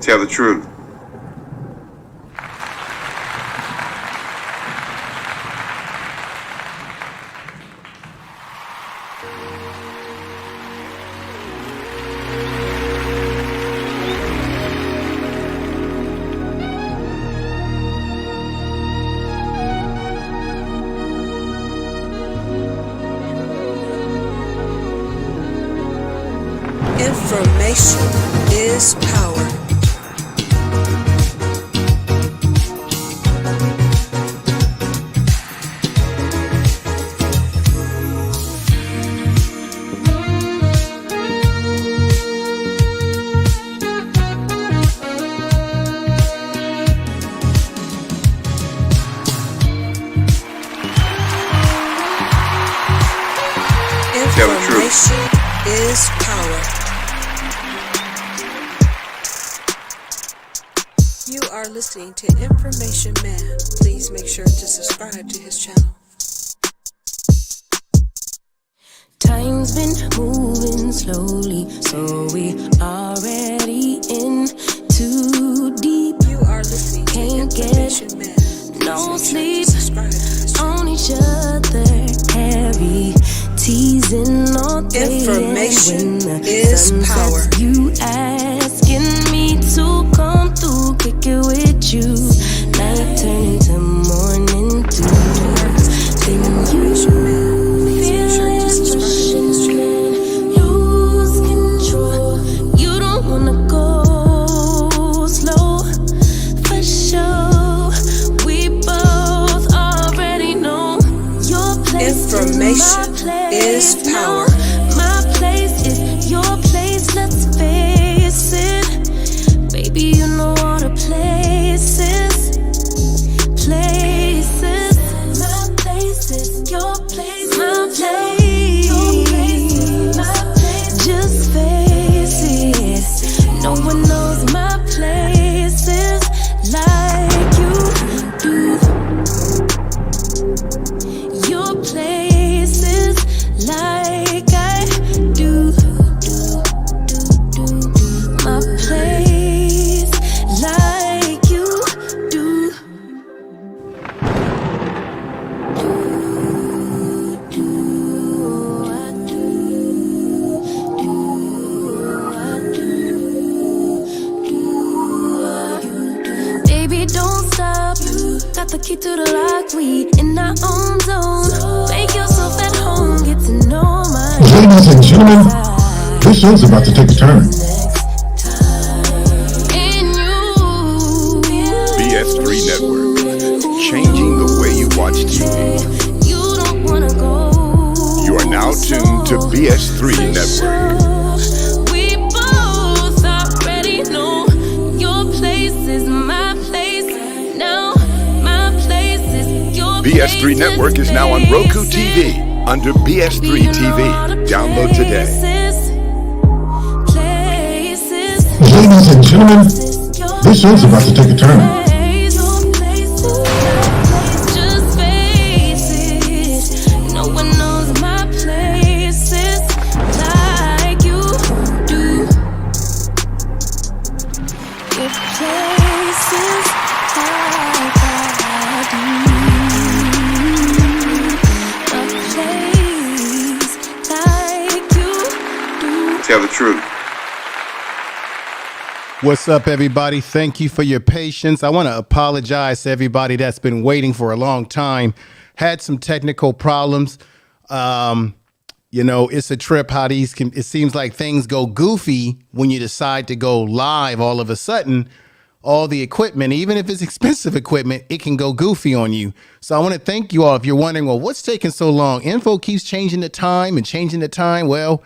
Tell the truth. Information is power. Information is power. You are listening to Information Man. Please make sure to subscribe to his channel. Time's been moving slowly, so we already in too deep. You are listening to Information Man. No sleep on each other, heavy teasing all day. Information is power. You asking me to come through, kick it with you. Night turning to morning to then you lose control. You don't wanna go slow, for sure. We both already know your place. Information is power. My place is your place, let's face it. Baby, you know all the places. Places. My place is your place. My place. Your place. My place. Just face it. No one knows my places like you do. Your places like I do. My place like you do. Baby, don't stop. Got the key to the lock. We in our own zone. Make yourself at home. Get to know my. Ladies and gentlemen, this show's about to take a turn. BS3 Network, changing the way you watch TV. You don't wanna go. You are now tuned to BS3 Network. We both already know your place is my place. Now my place is your place. BS3 Network is now on Roku TV under BS3 TV. Download today. Ladies and gentlemen, this show's about to take a turn. Just face it. No one knows my places like you do. Your places like I do. A place like you do. Tell the truth. What's up, everybody? Thank you for your patience. I want to apologize to everybody that's been waiting for a long time. Had some technical problems. You know, it's a trip how these can, it seems like things go goofy when you decide to go live all of a sudden. All the equipment, even if it's expensive equipment, it can go goofy on you. So I want to thank you all. If you're wondering, well, what's taking so long? Info keeps changing the time and changing the time. Well,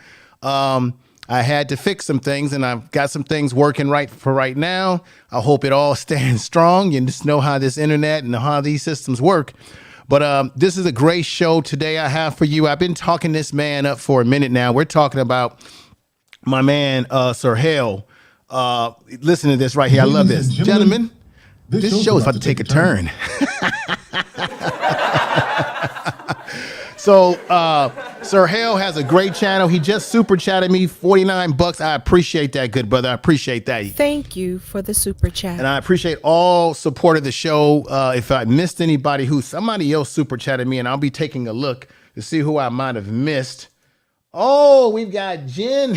I had to fix some things, and I've got some things working right now. I hope it all stands strong. You just know how this internet and how these systems work. But this is a great show today I have for you. I've been talking this man up for a minute now. We're talking about my man, Sir Hale. Listen to this right here. I love this. Gentlemen, this show is about to take a turn. So Sir Hale has a great channel. He just super chatted me $49. I appreciate that, good brother. I appreciate that. Thank you for the super chat. And I appreciate all support of the show. If I missed anybody somebody else super chatted me, and I'll be taking a look to see who I might have missed. Oh, we've got Jen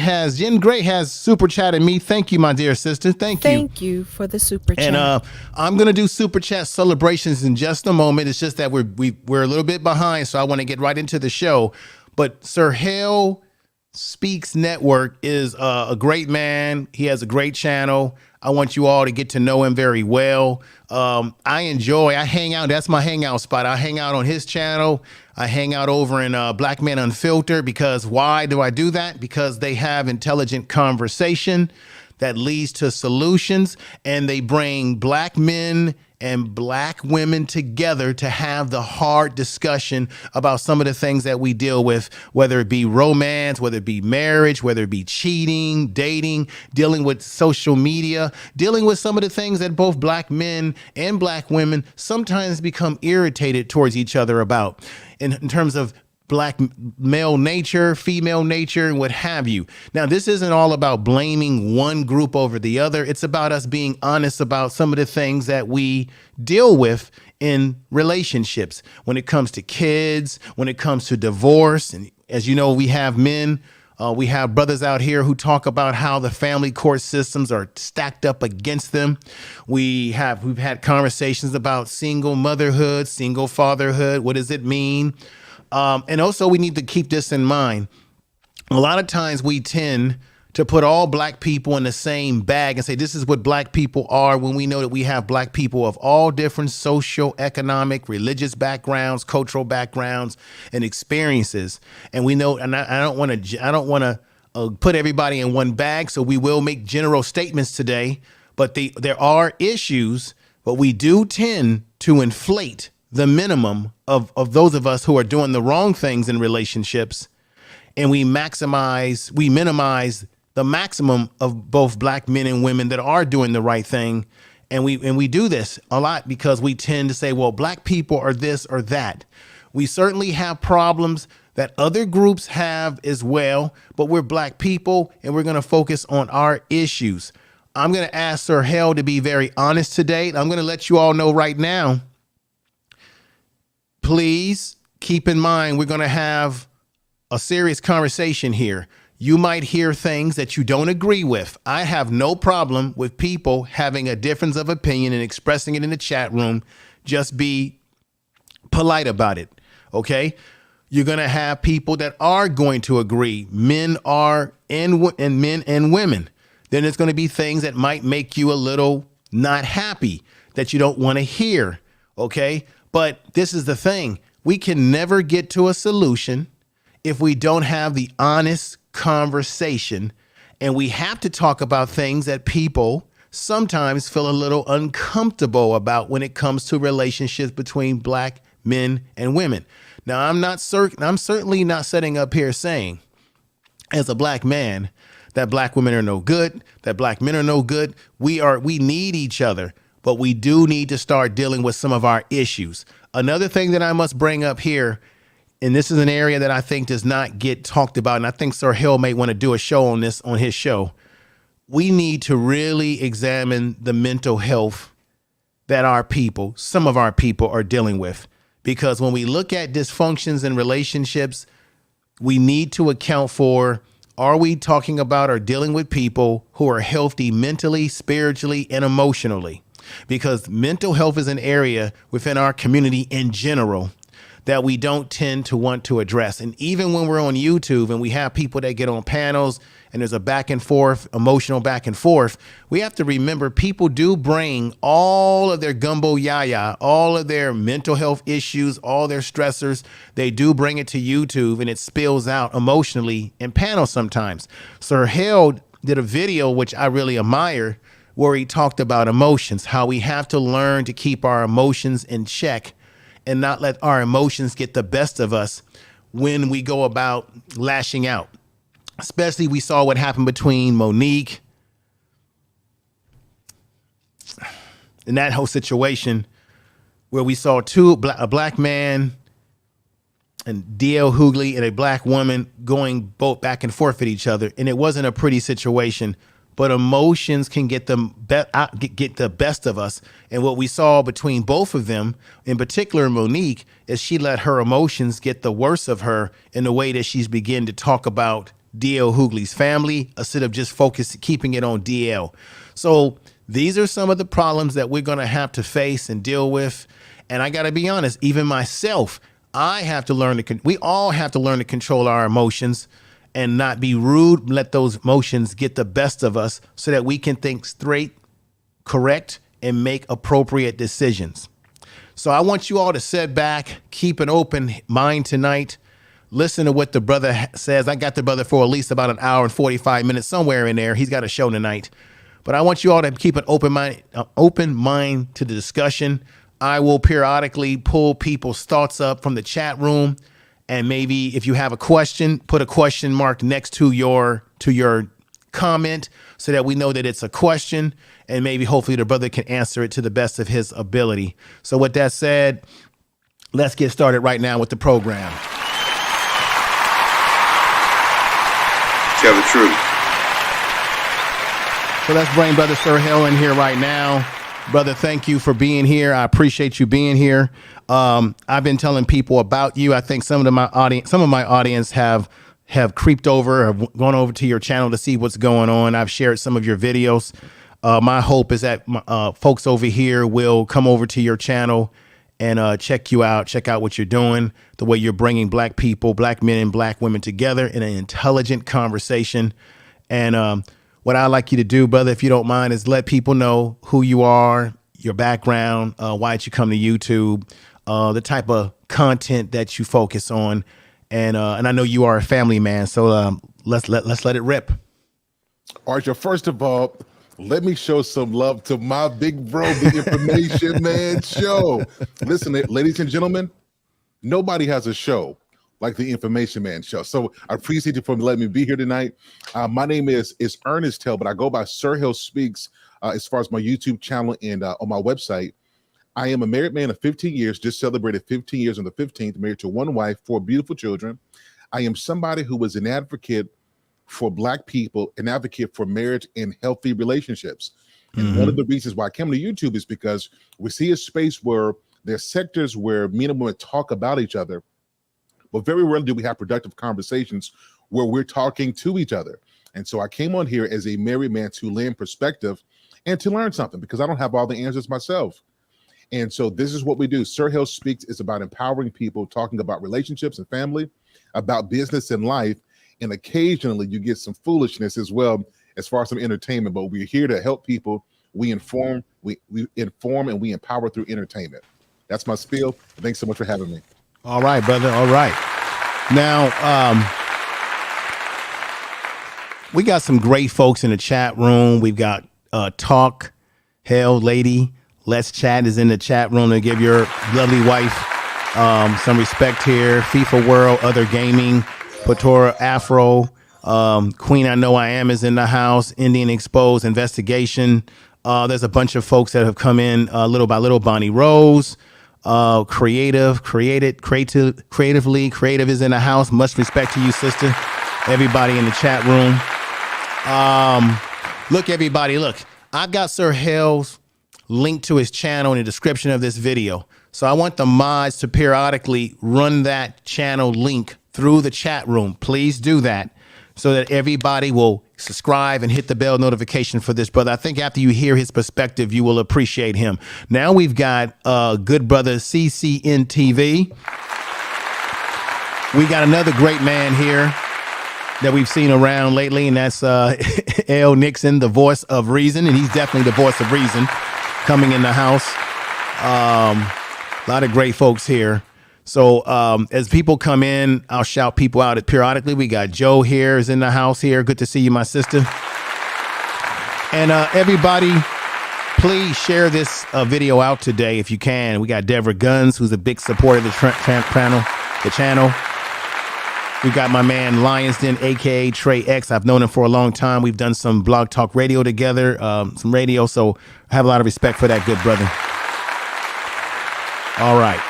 Gray has super chatted me. Thank you, my dear sister. Thank you. Thank you for the super chat. And I'm gonna do super chat celebrations in just a moment. It's just that we're a little bit behind, so I want to get right into the show. But Sir Hale Speaks Network is a great man. He has a great channel. I want you all to get to know him very well. I hang out. That's my hangout spot. I hang out on his channel. I hang out over in Black Men Unfiltered, because why do I do that? Because they have intelligent conversation that leads to solutions, and they bring black men and black women together to have the hard discussion about some of the things that we deal with, whether it be romance, whether it be marriage, whether it be cheating, dating, dealing with social media, dealing with some of the things that both black men and black women sometimes become irritated towards each other about in terms of black male nature, female nature, and what have you. Now, this isn't all about blaming one group over the other. It's about us being honest about some of the things that we deal with in relationships when it comes to kids, when it comes to divorce. And as you know, we have men, we have brothers out here who talk about how the family court systems are stacked up against them. We've had conversations about single motherhood, single fatherhood. What does it mean? And also we need to keep this in mind. A lot of times we tend to put all black people in the same bag and say, this is what black people are, when we know that we have black people of all different social, economic, religious backgrounds, cultural backgrounds, and experiences. And we know, and I don't want to put everybody in one bag. So we will make general statements today, but there are issues, but we do tend to inflate the minimum of those of us who are doing the wrong things in relationships, and we minimize the maximum of both black men and women that are doing the right thing. And we do this a lot because we tend to say, well, black people are this or that. We certainly have problems that other groups have as well, but we're black people and we're going to focus on our issues. I'm going to ask Sir Hale to be very honest today. I'm going to let you all know right now. Please keep in mind, we're going to have a serious conversation here. You might hear things that you don't agree with. I have no problem with people having a difference of opinion and expressing it in the chat room. Just be polite about it. Okay. You're going to have people that are going to agree. Men are and men and women. Then there's going to be things that might make you a little not happy that you don't want to hear. Okay. But this is the thing. We can never get to a solution if we don't have the honest conversation, and we have to talk about things that people sometimes feel a little uncomfortable about when it comes to relationships between black men and women. Now, I'm certainly not setting up here saying, as a black man, that black women are no good, that black men are no good. We need each other, but we do need to start dealing with some of our issues. Another thing that I must bring up here, and this is an area that I think does not get talked about, and I think Sir Hale may want to do a show on this on his show. We need to really examine the mental health that some of our people are dealing with. Because when we look at dysfunctions in relationships, we need to account for, are we talking about or dealing with people who are healthy mentally, spiritually, and emotionally? Because mental health is an area within our community in general that we don't tend to want to address. And even when we're on YouTube and we have people that get on panels and there's a back and forth, emotional back and forth, we have to remember people do bring all of their gumbo yaya, all of their mental health issues, all their stressors. They do bring it to YouTube and it spills out emotionally in panels sometimes. Sir Hale did a video, which I really admire, where he talked about emotions, how we have to learn to keep our emotions in check and not let our emotions get the best of us when we go about lashing out. Especially we saw what happened between Monique in that whole situation where we saw a black man D.L. Hughley and a black woman going both back and forth with each other. And it wasn't a pretty situation, but emotions can get get the best of us. And what we saw between both of them, in particular Monique, is she let her emotions get the worst of her in the way that she's beginning to talk about D.L. Hughley's family instead of just keeping it on D.L. So these are some of the problems that we're going to have to face and deal with. And I got to be honest, even myself, I have to learn we all have to learn to control our emotions and not be rude, let those emotions get the best of us so that we can think straight, correct, and make appropriate decisions. So I want you all to sit back, keep an open mind tonight. Listen to what the brother says. I got the brother for at least about an hour and 45 minutes, somewhere in there. He's got a show tonight. But I want you all to keep an open mind to the discussion. I will periodically pull people's thoughts up from the chat room. And maybe if you have a question, put a question mark next to your comment so that we know that it's a question. And maybe hopefully the brother can answer it to the best of his ability. So with that said, let's get started right now with the program. Tell the truth. So let's bring Brother Sir Hale in here right now. Brother, thank you for being here. I appreciate you being here. I've been telling people about you. I think some of my audience have creeped over, have gone over to your channel to see what's going on. I've shared some of your videos. My hope is that folks over here will come over to your channel and check you out, check out what you're doing, the way you're bringing black people, black men and black women together in an intelligent conversation. And what I'd like you to do, brother, if you don't mind, is let people know who you are, your background, why did you come to YouTube, the type of content that you focus on. And I know you are a family man, so let's let it rip. All right, so first of all, let me show some love to my big bro, the Information Man Show. Listen, ladies and gentlemen, nobody has a show like the Information Man Show. So I appreciate you for letting me be here tonight. My name is Ernest Hale, but I go by Sir Hale Speaks as far as my YouTube channel and on my website. I am a married man of 15 years, just celebrated 15 years on the 15th, married to one wife, 4 beautiful children. I am somebody who was an advocate for black people, an advocate for marriage and healthy relationships. And one of the reasons why I came to YouTube is because we see a space where there's sectors where men and women talk about each other, but very rarely do we have productive conversations where we're talking to each other. And so I came on here as a married man to lend perspective and to learn something, because I don't have all the answers myself. And so this is what we do. Sir Hale Speaks is about empowering people, talking about relationships and family, about business and life. And occasionally you get some foolishness as well, as far as some entertainment, but we're here to help people. We inform, we inform, and we empower through entertainment. That's my spiel. Thanks so much for having me. All right, brother. All right. Now, we got some great folks in the chat room. We've got Talk, Hale Lady, Let's Chat is in the chat room to give your lovely wife some respect here. FIFA World, Other Gaming, Patora Afro, Queen I Know I Am is in the house, Indian Exposed, Investigation. There's a bunch of folks that have come in little by little. Bonnie Rose, Creative is in the house. Much respect to you, sister. Everybody in the chat room. Look, everybody, look. I've got Sir Hale's link to his channel in the description of this video. So I want the mods to periodically run that channel link through the chat room. Please do that so that everybody will subscribe and hit the bell notification for this brother. I think after you hear his perspective, you will appreciate him. Now we've got good brother CCN TV. We got another great man here that we've seen around lately, and that's L. Nixon, the voice of reason, and he's definitely the voice of reason coming in the house. A lot of great folks here. So as people come in, I'll shout people out periodically. We got Joe here is in the house here. Good to see you, my sister. And everybody, please share this video out today if you can. We got Deborah Guns, who's a big supporter of the channel. We got my man Lionsden, aka Trey X. I've known him for a long time. We've done some blog talk radio together, some radio. So I have a lot of respect for that good brother. All right.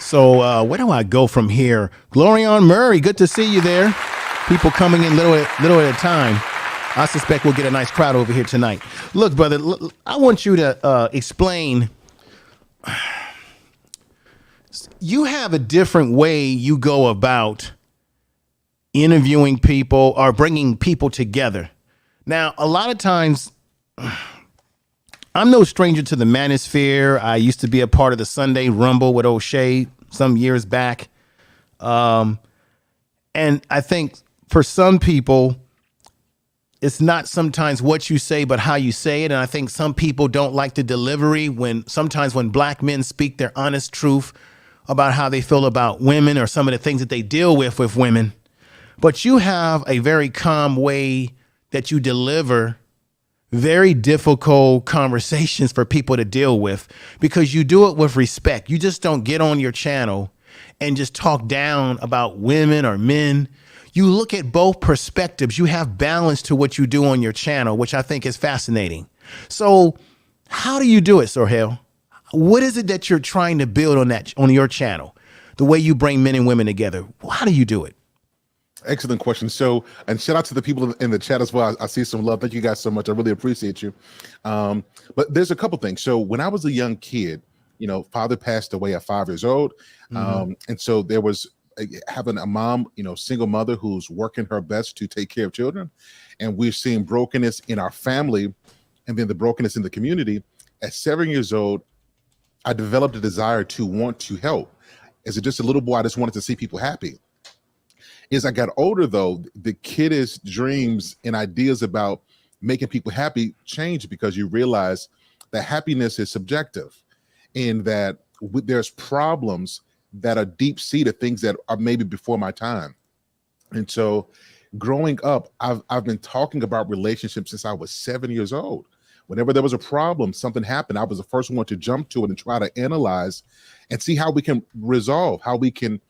So where do I go from here? Glorion Murray, good to see you there. People coming in little at a time. I suspect we'll get a nice crowd over here tonight. Look, brother, I want you to explain. You have a different way you go about interviewing people or bringing people together. Now, a lot of times, I'm no stranger to the manosphere. I used to be a part of the Sunday Rumble with O'Shea some years back. And I think for some people, it's not sometimes what you say, but how you say it. And I think some people don't like the delivery sometimes when black men speak their honest truth about how they feel about women or some of the things that they deal with women. But you have a very calm way that you deliver very difficult conversations for people to deal with because you do it with respect. You just don't get on your channel and just talk down about women or men. You look at both perspectives. You have balance to what you do on your channel, which I think is fascinating. So how do you do it, Sir Hale? What is it that you're trying to build on your channel? The way you bring men and women together. How do you do it? Excellent question. So, and shout out to the people in the chat as well. I see some love. Thank you guys so much. I really appreciate you. But there's a couple things. So when I was a young kid, father passed away at 5 years old. And so there was having a mom, single mother who's working her best to take care of children. And we're seeing brokenness in our family and then the brokenness in the community. At 7 years old, I developed a desire to want to help. As just a little boy, I just wanted to see people happy. As I got older, though, the kiddish dreams and ideas about making people happy changed because you realize that happiness is subjective and that there's problems that are deep-seated, things that are maybe before my time. And so growing up, I've been talking about relationships since I was 7 years old. Whenever there was a problem, something happened, I was the first one to jump to it and try to analyze and see how we can resolve, how we can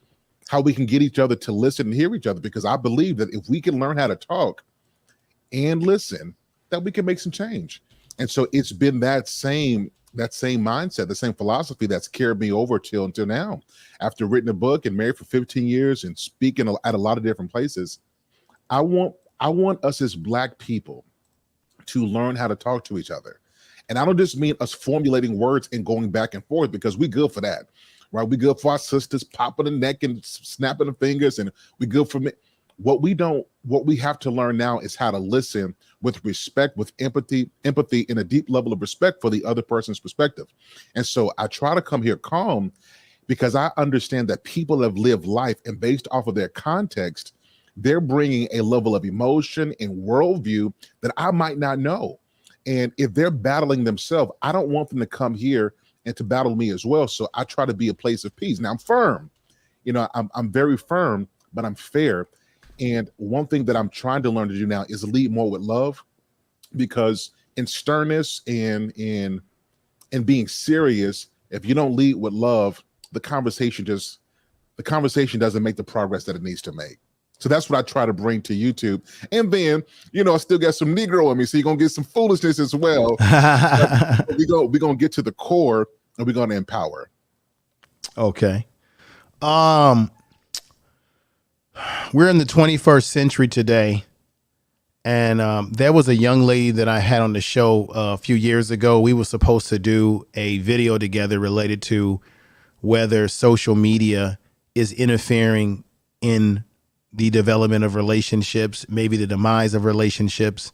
get each other to listen and hear each other, because I believe that if we can learn how to talk and listen, that we can make some change. And so it's been that same mindset, the same philosophy that's carried me over until now. After written a book and married for 15 years and speaking at a lot of different places, I want us as Black people to learn how to talk to each other. And I don't just mean us formulating words and going back and forth, because we good for that. Right, we good for our sisters popping the neck and snapping the fingers, and we good for me. What we have to learn now is how to listen with respect, with empathy, and a deep level of respect for the other person's perspective. And so I try to come here calm because I understand that people have lived life, and based off of their context, they're bringing a level of emotion and worldview that I might not know. And if they're battling themselves, I don't want them to come here and to battle me as well. So I try to be a place of peace. Now I'm firm, I'm very firm, but I'm fair. And one thing that I'm trying to learn to do now is lead more with love, because in sternness and being serious, if you don't lead with love, the conversation doesn't make the progress that it needs to make. So that's what I try to bring to YouTube. And then, I still got some Negro in me, so you're going to get some foolishness as well. We're going to get to the core, and we're going to empower. Okay. We're in the 21st century today. And there was a young lady that I had on the show a few years ago. We were supposed to do a video together related to whether social media is interfering in the development of relationships, maybe the demise of relationships.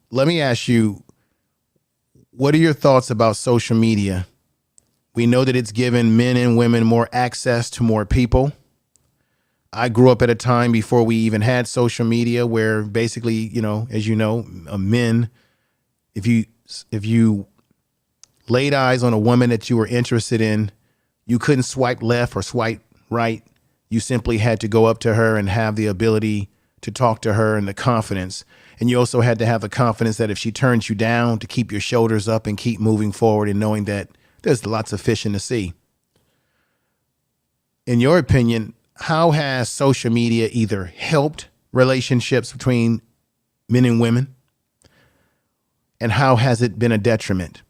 Let me ask you, what are your thoughts about social media? We know that it's given men and women more access to more people. I grew up at a time before we even had social media where basically, as you know, men, if you laid eyes on a woman that you were interested in, you couldn't swipe left or swipe right. You simply had to go up to her and have the ability to talk to her and the confidence. And you also had to have the confidence that if she turns you down, to keep your shoulders up and keep moving forward and knowing that there's lots of fish in the sea. In your opinion, how has social media either helped relationships between men and women, and how has it been a detriment?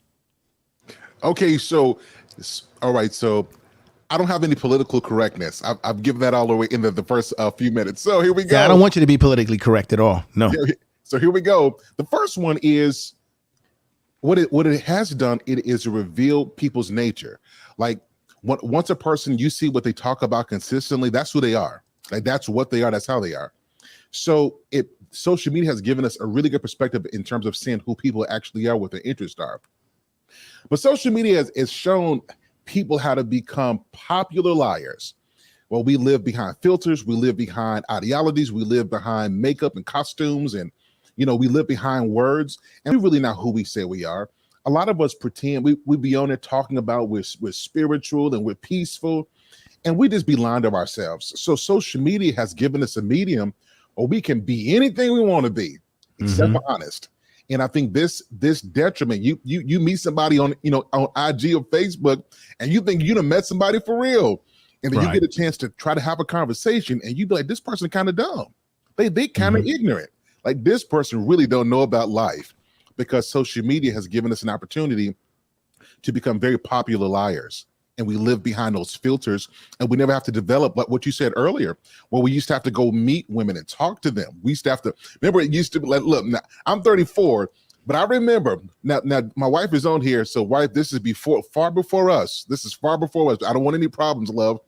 Okay, so all right, so I don't have any political correctness. I've given that all away in the first few minutes. So here we go. Yeah, I don't want you to be politically correct at all. No. So here we go. The first one is what it has done. It is to reveal people's nature. Like once a person, you see what they talk about consistently, that's who they are. Like that's what they are. That's how they are. So social media has given us a really good perspective in terms of seeing who people actually are, what their interests are. But social media has shown people how to become popular liars. Well, we live behind filters, we live behind ideologies, we live behind makeup and costumes, and we live behind words, and we're really not who we say we are. A lot of us pretend we be on there talking about we're spiritual and we're peaceful, and we just be lying to ourselves. So social media has given us a medium where we can be anything we want to be, except for honest. And I think this detriment, you meet somebody on on IG or Facebook, and you think you done met somebody for real, and then you get a chance to try to have a conversation, and you be like, this person kind of dumb, they kind of ignorant, like this person really don't know about life, because social media has given us an opportunity to become very popular liars. And we live behind those filters, and we never have to develop, like what you said earlier, where we used to have to go meet women and talk to them. We used to have to, remember, it used to be like, look, now, I'm 34, but I remember, now my wife is on here, so wife, this is far before us. This is far before us. I don't want any problems, love.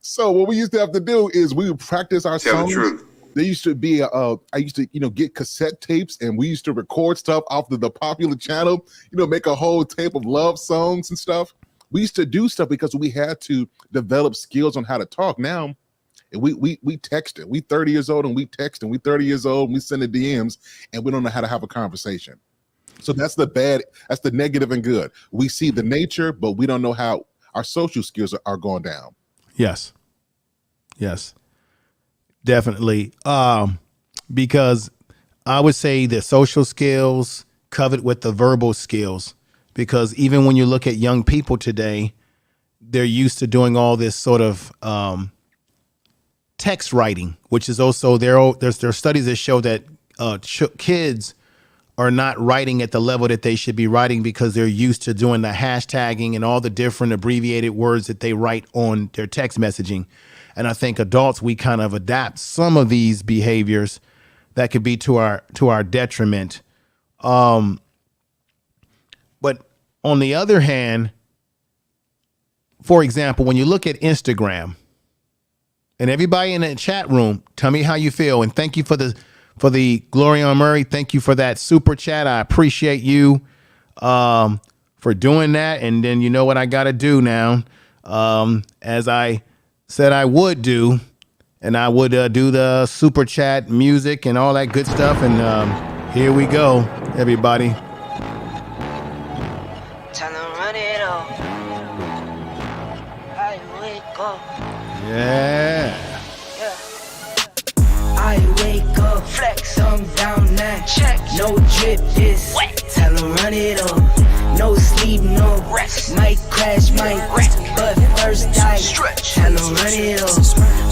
So what we used to have to do is we would practice our songs. Tell the truth. There used to be I used to get cassette tapes, and we used to record stuff off the popular channel, make a whole tape of love songs and stuff. We used to do stuff because we had to develop skills on how to talk. Now, we text it. We 30 years old and we text, and we 30 years old and we send the DMs, and we don't know how to have a conversation. So that's the negative and good. We see the nature, but we don't know how our social skills are going down. Yes, definitely. Because I would say the social skills covered with the verbal skills. Because even when you look at young people today, they're used to doing all this sort of text writing, which is also there are studies that show that kids are not writing at the level that they should be writing, because they're used to doing the hashtagging and all the different abbreviated words that they write on their text messaging. And I think adults, we kind of adapt some of these behaviors that could be to our detriment. But on the other hand, for example, when you look at Instagram, and everybody in the chat room, tell me how you feel. And thank you for the Glorion Murray. Thank you for that super chat. I appreciate you for doing that. And then you know what I got to do now, as I said I would do, and I would do the super chat music and all that good stuff. And here we go, everybody. Tell them run it up. I wake up. Yeah. I wake up, flex, thumb down now. Check, no drip, this wet. Tell them run it up. No sleep, no rest. Might crash, might wreck, but first I stretch. Tell them run it up.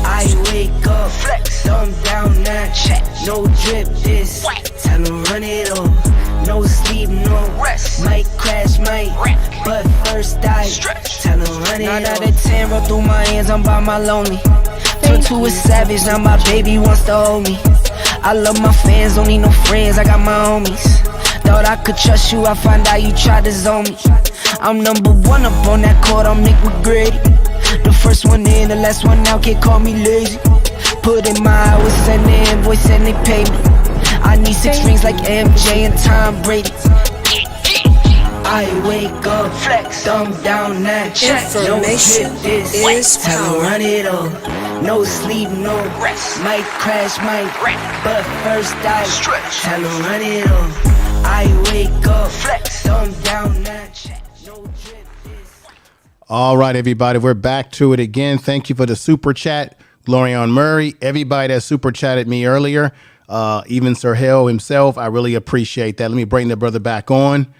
I wake up, flex, thumb down now. Check, no drip, this wet. Tell them run it up. No sleep, no rest. Might crash, might wreck, but first I stretch. Tell them run it up. 9 out of 10 roll through my hands, I'm by my lonely. Turned to a savage, now my baby wants to hold me. I love my fans, don't need no friends, I got my homies. Thought I could trust you, I find out you tried to zone me. I'm number one up on that court, I'm Nick McGrady. The first one in, the last one out, can't call me lazy. Put in my hours, send the invoice and they pay me. I need 6 rings like MJ and Tom Brady. I wake up, flex, thumb down now. Information is tell power. run it up. No sleep, no rest. Might crash, might wreck, but first I stretch. Tell them run it up. I wake up, flex, thumb down now. No drip. All right, everybody, we're back to it again. Thank you for the super chat, Glorion Murray. Everybody that super chatted me earlier, even Sir Hale himself, I really appreciate that. Let me bring the brother back on.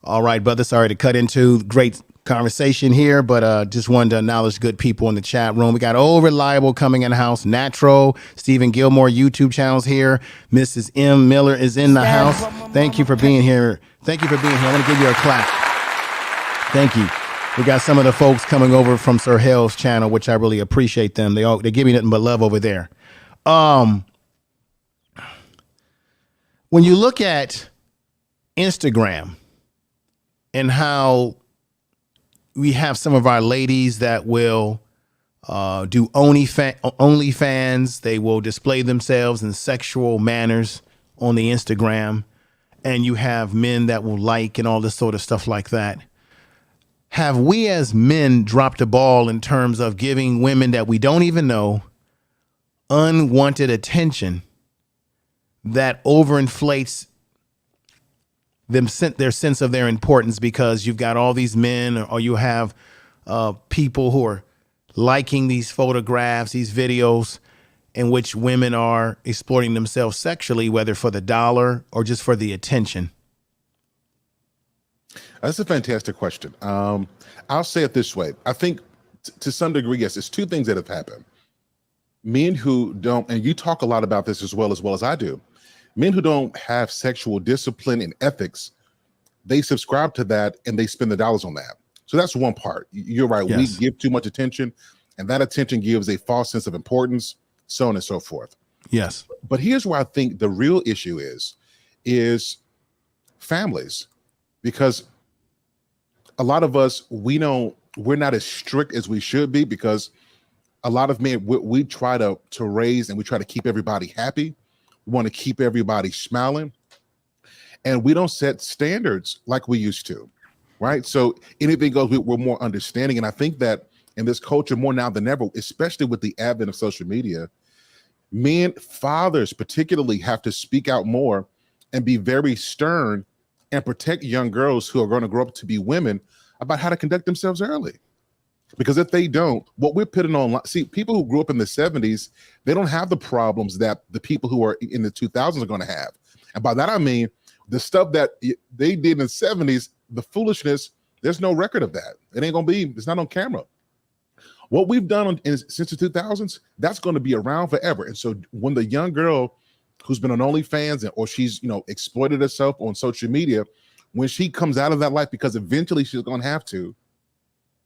All right, brother, sorry to cut into great conversation here, but just wanted to acknowledge good people in the chat room. We got Old Reliable coming in the house, Natro, Stephen Gilmore YouTube channels here. Mrs. M. Miller is in the house. Thank you for being here. Thank you for being here. I want to give you a clap. Thank you. We got some of the folks coming over from Sir Hale's channel, which I really appreciate them. They give me nothing but love over there. When you look at Instagram and how we have some of our ladies that will do OnlyFans, they will display themselves in sexual manners on the Instagram, and you have men that will like and all this sort of stuff like that. Have we as men dropped the ball in terms of giving women that we don't even know unwanted attention that overinflates their sense of their importance, because you've got all these men, or you have people who are liking these photographs, these videos in which women are exploiting themselves sexually, whether for the dollar or just for the attention? That's a fantastic question. I'll say it this way. I think to some degree, yes, it's two things that have happened. Men who don't, and you talk a lot about this as well as I do, men who don't have sexual discipline and ethics, they subscribe to that and they spend the dollars on that. So that's one part. You're right. Yes. We give too much attention, and that attention gives a false sense of importance, so on and so forth. Yes. But here's where I think the real issue is families, because a lot of us, we're not as strict as we should be, because a lot of men, we try to raise and we try to keep everybody happy. We want to keep everybody smiling, and we don't set standards like we used to, right? So anything goes. We're more understanding, and I think that in this culture more now than ever, especially with the advent of social media, men, fathers particularly, have to speak out more and be very stern and protect young girls who are going to grow up to be women about how to conduct themselves early. Because if they don't, what we're putting on, see, people who grew up in the 70s, they don't have the problems that the people who are in the 2000s are going to have. And by that, I mean, the stuff that they did in the 70s, the foolishness, there's no record of that. It ain't going to be, it's not on camera. What we've done since the 2000s, that's going to be around forever. And so when the young girl who's been on OnlyFans or she's, exploited herself on social media, when she comes out of that life, because eventually she's going to have to,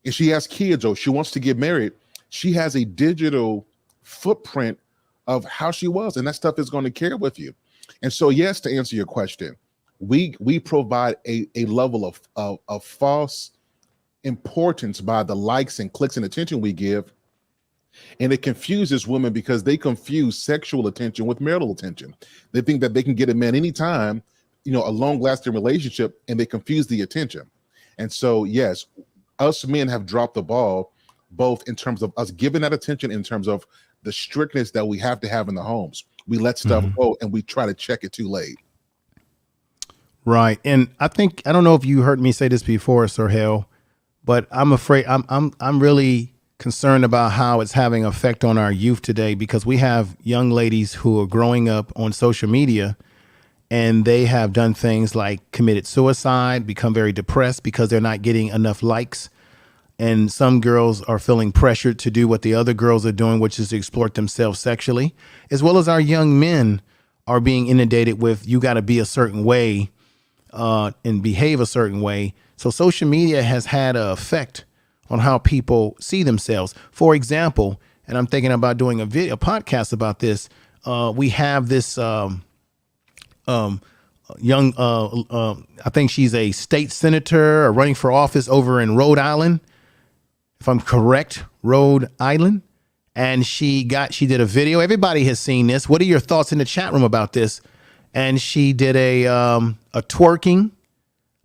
if she has kids or she wants to get married, she has a digital footprint of how she was, and that stuff is going to carry with you. And so, yes, to answer your question, we provide a level of false importance by the likes and clicks and attention we give, and it confuses women because they confuse sexual attention with marital attention. They think that they can get a man anytime, a long-lasting relationship, and they confuse the attention. And so, yes, us men have dropped the ball, both in terms of us giving that attention, in terms of the strictness that we have to have in the homes. We let stuff go and we try to check it too late. Right. And I don't know if you heard me say this before, Sir Hale, but I'm afraid I'm really concerned about how it's having an effect on our youth today, because we have young ladies who are growing up on social media, and they have done things like committed suicide, become very depressed because they're not getting enough likes. And some girls are feeling pressured to do what the other girls are doing, which is to exploit themselves sexually, as well as our young men are being inundated with, you got to be a certain way and behave a certain way. So social media has had an effect on how people see themselves. For example, and I'm thinking about doing a podcast about this. We have this young, I think she's a state senator or running for office over in Rhode Island, if I'm correct, Rhode Island. And she did a video. Everybody has seen this. What are your thoughts in the chat room about this? And she did a twerking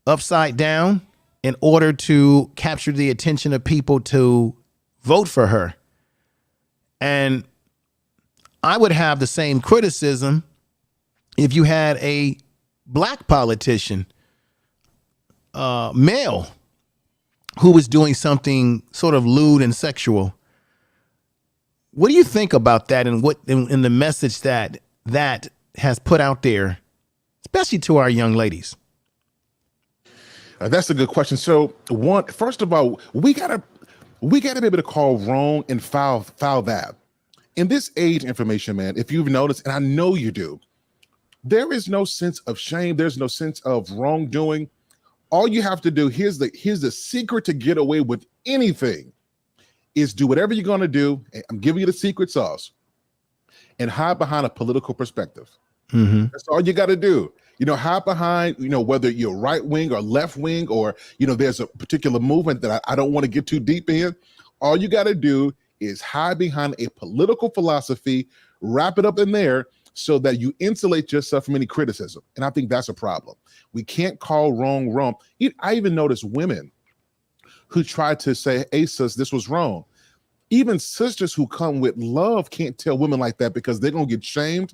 upside down in order to capture the attention of people to vote for her. And I would have the same criticism if you had a black politician, male, who was doing something sort of lewd and sexual. What do you think about that, and what in the message that has put out there, especially to our young ladies? That's a good question. So, first of all, we gotta be able to call wrong and foul that. In this age, information man, if you've noticed, and I know you do, there is no sense of shame. There's no sense of wrongdoing. All you have to do, here's the secret to get away with anything, is do whatever you're going to do. I'm giving you the secret sauce, and hide behind a political perspective. That's all you got to do. Hide behind, whether you're right wing or left wing, or, there's a particular movement that I don't want to get too deep in. All you got to do is hide behind a political philosophy, wrap it up in there so that you insulate yourself from any criticism. And I think that's a problem. We can't call wrong. I even notice women who try to say, hey, sis, this was wrong. Even sisters who come with love can't tell women like that, because they're going to get shamed.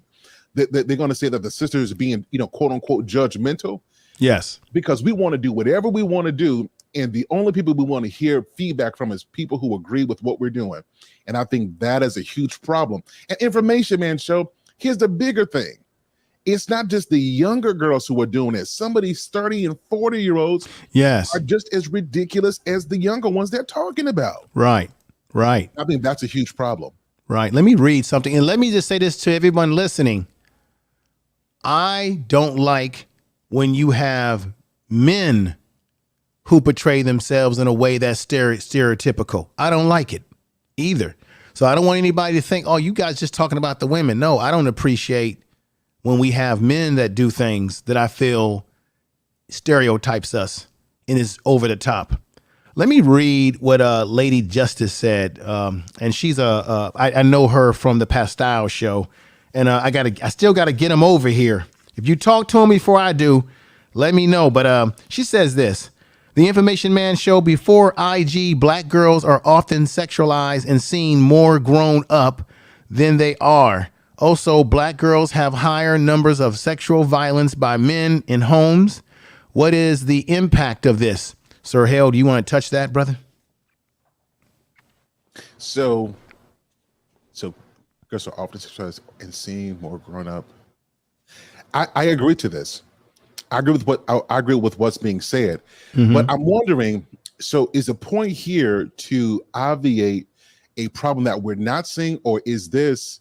They're going to say that the sister is being, quote unquote, judgmental. Yes. Because we want to do whatever we want to do. And the only people we want to hear feedback from is people who agree with what we're doing. And I think that is a huge problem. And Information Man Show, here's the bigger thing. It's not just the younger girls who are doing it. Some of these 30 and 40-year-olds are just as ridiculous as the younger ones they're talking about. Right. I think that's a huge problem. Right. Let me read something. And let me just say this to everyone listening. I don't like when you have men who portray themselves in a way that's stereotypical. I don't like it either. So I don't want anybody to think, oh, you guys just talking about the women. No, I don't appreciate when we have men that do things that I feel stereotypes us and is over the top. Let me read what Lady Justice said. And she's I know her from the Pastel show. And I still got to get him over here. If you talk to him before I do, let me know. But she says this: the Information Man Show, before IG, black girls are often sexualized and seen more grown up than they are. Also, black girls have higher numbers of sexual violence by men in homes. What is the impact of this? Sir Hale, do you want to touch that, brother? So girls are often sexualized and seen more grown up. I agree to this. I agree with what's being said. But I'm wondering, so is the point here to obviate a problem that we're not seeing, or is this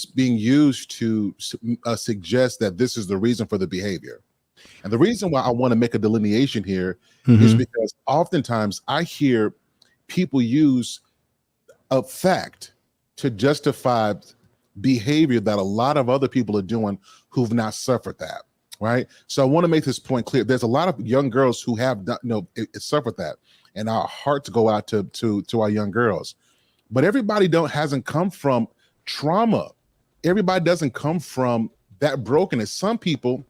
being used to suggest that this is the reason for the behavior? And the reason why I want to make a delineation here is because oftentimes I hear people use a fact to justify behavior that a lot of other people are doing who've not suffered that, right? So I want to make this point clear. There's a lot of young girls who have suffered that, and our hearts go out to our young girls. But everybody hasn't come from trauma. Everybody doesn't come from that brokenness. Some people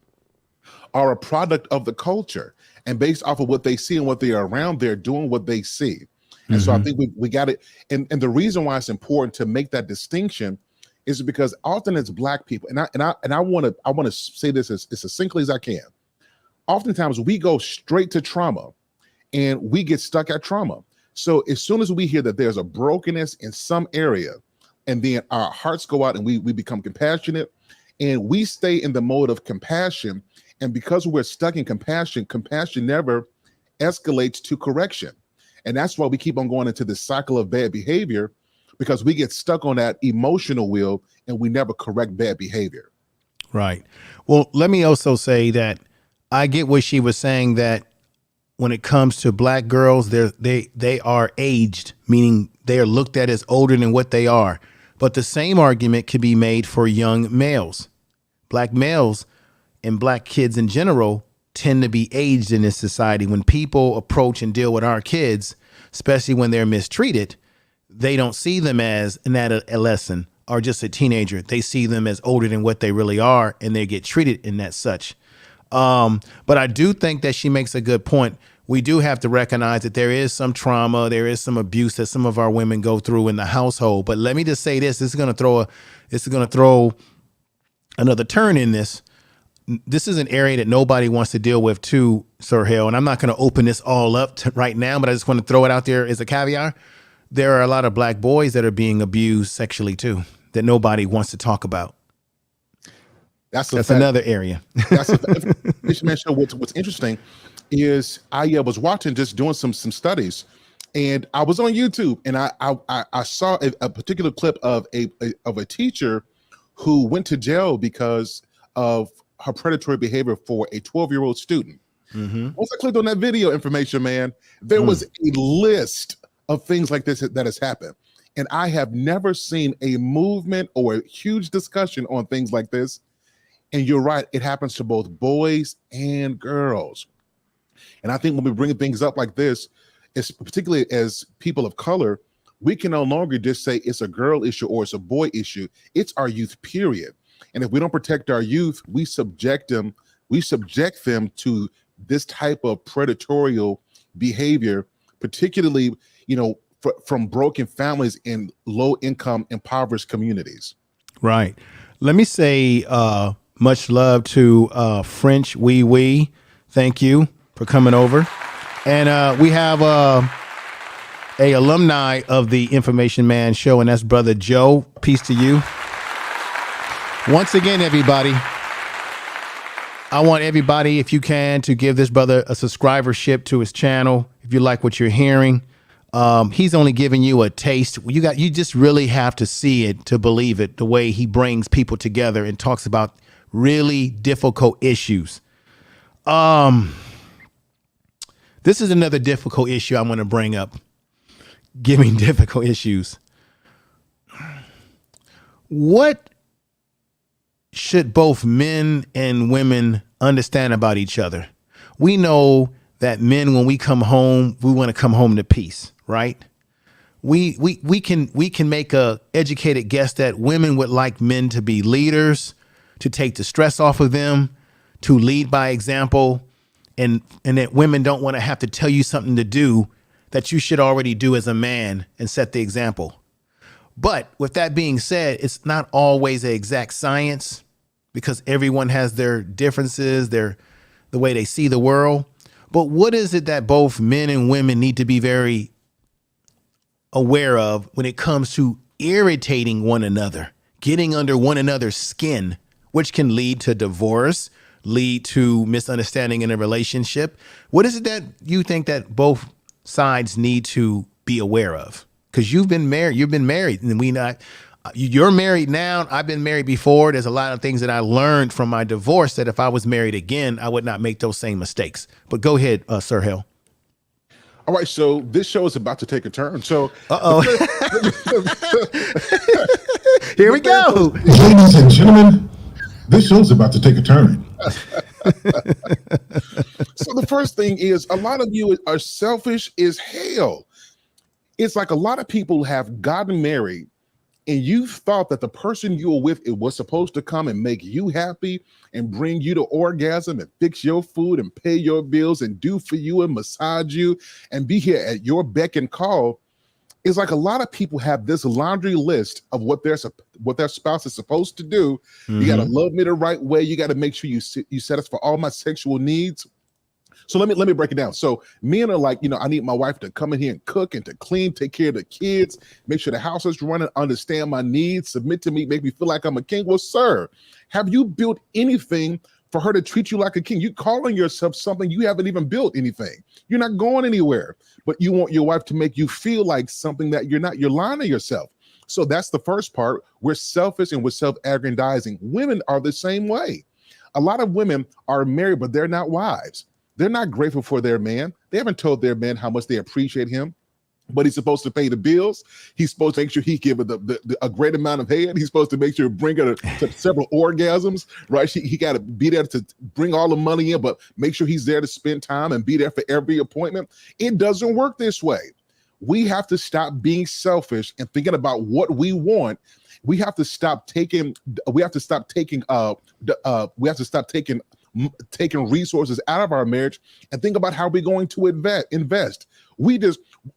are a product of the culture, and based off of what they see and what they are around, they're doing what they see. And so I think we got it. And the reason why it's important to make that distinction is because often it's black people, and I want to say this as succinctly as I can. Oftentimes we go straight to trauma, and we get stuck at trauma. So as soon as we hear that there's a brokenness in some area, and then our hearts go out and we become compassionate, and we stay in the mode of compassion. And because we're stuck in compassion never escalates to correction. And that's why we keep on going into this cycle of bad behavior, because we get stuck on that emotional wheel and we never correct bad behavior. Right. Well, let me also say that I get what she was saying, that when it comes to black girls, they are aged, meaning they are looked at as older than what they are. But the same argument could be made for young males. Black males and black kids in general tend to be aged in this society. When people approach and deal with our kids, especially when they're mistreated, they don't see them as an adolescent or just a teenager. They see them as older than what they really are, and they get treated in that such. But I do think that she makes a good point. We do have to recognize that there is some trauma, there is some abuse that some of our women go through in the household. But let me just say this: this is going to throw another turn in this. This is an area that nobody wants to deal with too, Sir Hale. And I'm not going to open this all up right now, but I just want to throw it out there as a caveat. There are a lot of black boys that are being abused sexually too, that nobody wants to talk about. That's another area. That's Man Show. What's interesting is I was watching, just doing some studies, and I was on YouTube, and I saw a particular clip of a teacher who went to jail because of her predatory behavior for a 12-year-old student. Once I clicked on that video information, man, there was a list of things like this that has happened. And I have never seen a movement or a huge discussion on things like this. And you're right, it happens to both boys and girls. And I think when we bring things up like this, it's particularly as people of color, we can no longer just say it's a girl issue or it's a boy issue. It's our youth, period. And if we don't protect our youth, we subject them to this type of predatory behavior, particularly, from broken families in low income, impoverished communities. Right. Let me say much love to French Wee Wee. Thank you for coming over. And we have a alumni of the Information Man show, and that's Brother Joe. Peace to you. Once again, everybody, I want everybody, if you can, to give this brother a subscribership to his channel. If you like what you're hearing, he's only giving you a taste. You just really have to see it to believe it, the way he brings people together and talks about really difficult issues. This is another difficult issue I want to bring up. Giving difficult issues. What should both men and women understand about each other? We know that men, when we come home, we want to come home to peace, right? We can make a educated guess that women would like men to be leaders, to take the stress off of them, to lead by example, and that women don't want to have to tell you something to do that you should already do as a man and set the example. But with that being said, it's not always an exact science, because everyone has their differences, the way they see the world. But what is it that both men and women need to be very aware of when it comes to irritating one another, getting under one another's skin, which can lead to divorce, lead to misunderstanding in a relationship? What is it that you think that both sides need to be aware of? Because you've been married, and you're married now. I've been married before. There's a lot of things that I learned from my divorce that if I was married again, I would not make those same mistakes. But go ahead, Sir Hale. All right, so this show is about to take a turn. So, here we go. Ladies and gentlemen, this show's about to take a turn. So the first thing is, a lot of you are selfish as hell. It's like a lot of people have gotten married, and you thought that the person you were with, it was supposed to come and make you happy and bring you to orgasm and fix your food and pay your bills and do for you and massage you and be here at your beck and call. It's like a lot of people have this laundry list of what their spouse is supposed to do. You got to love me the right way. You got to make sure you satisfy all my sexual needs. So let me break it down. So men are like, I need my wife to come in here and cook and to clean, take care of the kids, make sure the house is running, understand my needs, submit to me, make me feel like I'm a king. Well, sir, have you built anything for her to treat you like a king? You calling yourself something, you haven't even built anything. You're not going anywhere, but you want your wife to make you feel like something that you're not. You're lying to yourself. So that's the first part. We're selfish and we're self-aggrandizing. Women are the same way. A lot of women are married, but they're not wives. They're not grateful for their man. They haven't told their man how much they appreciate him, but he's supposed to pay the bills. He's supposed to make sure he give her a great amount of head. He's supposed to make sure bring her to several orgasms, right? He got to be there to bring all the money in, but make sure he's there to spend time and be there for every appointment. It doesn't work this way. We have to stop being selfish and thinking about what we want. We have to stop taking resources out of our marriage and think about how we're going to invest.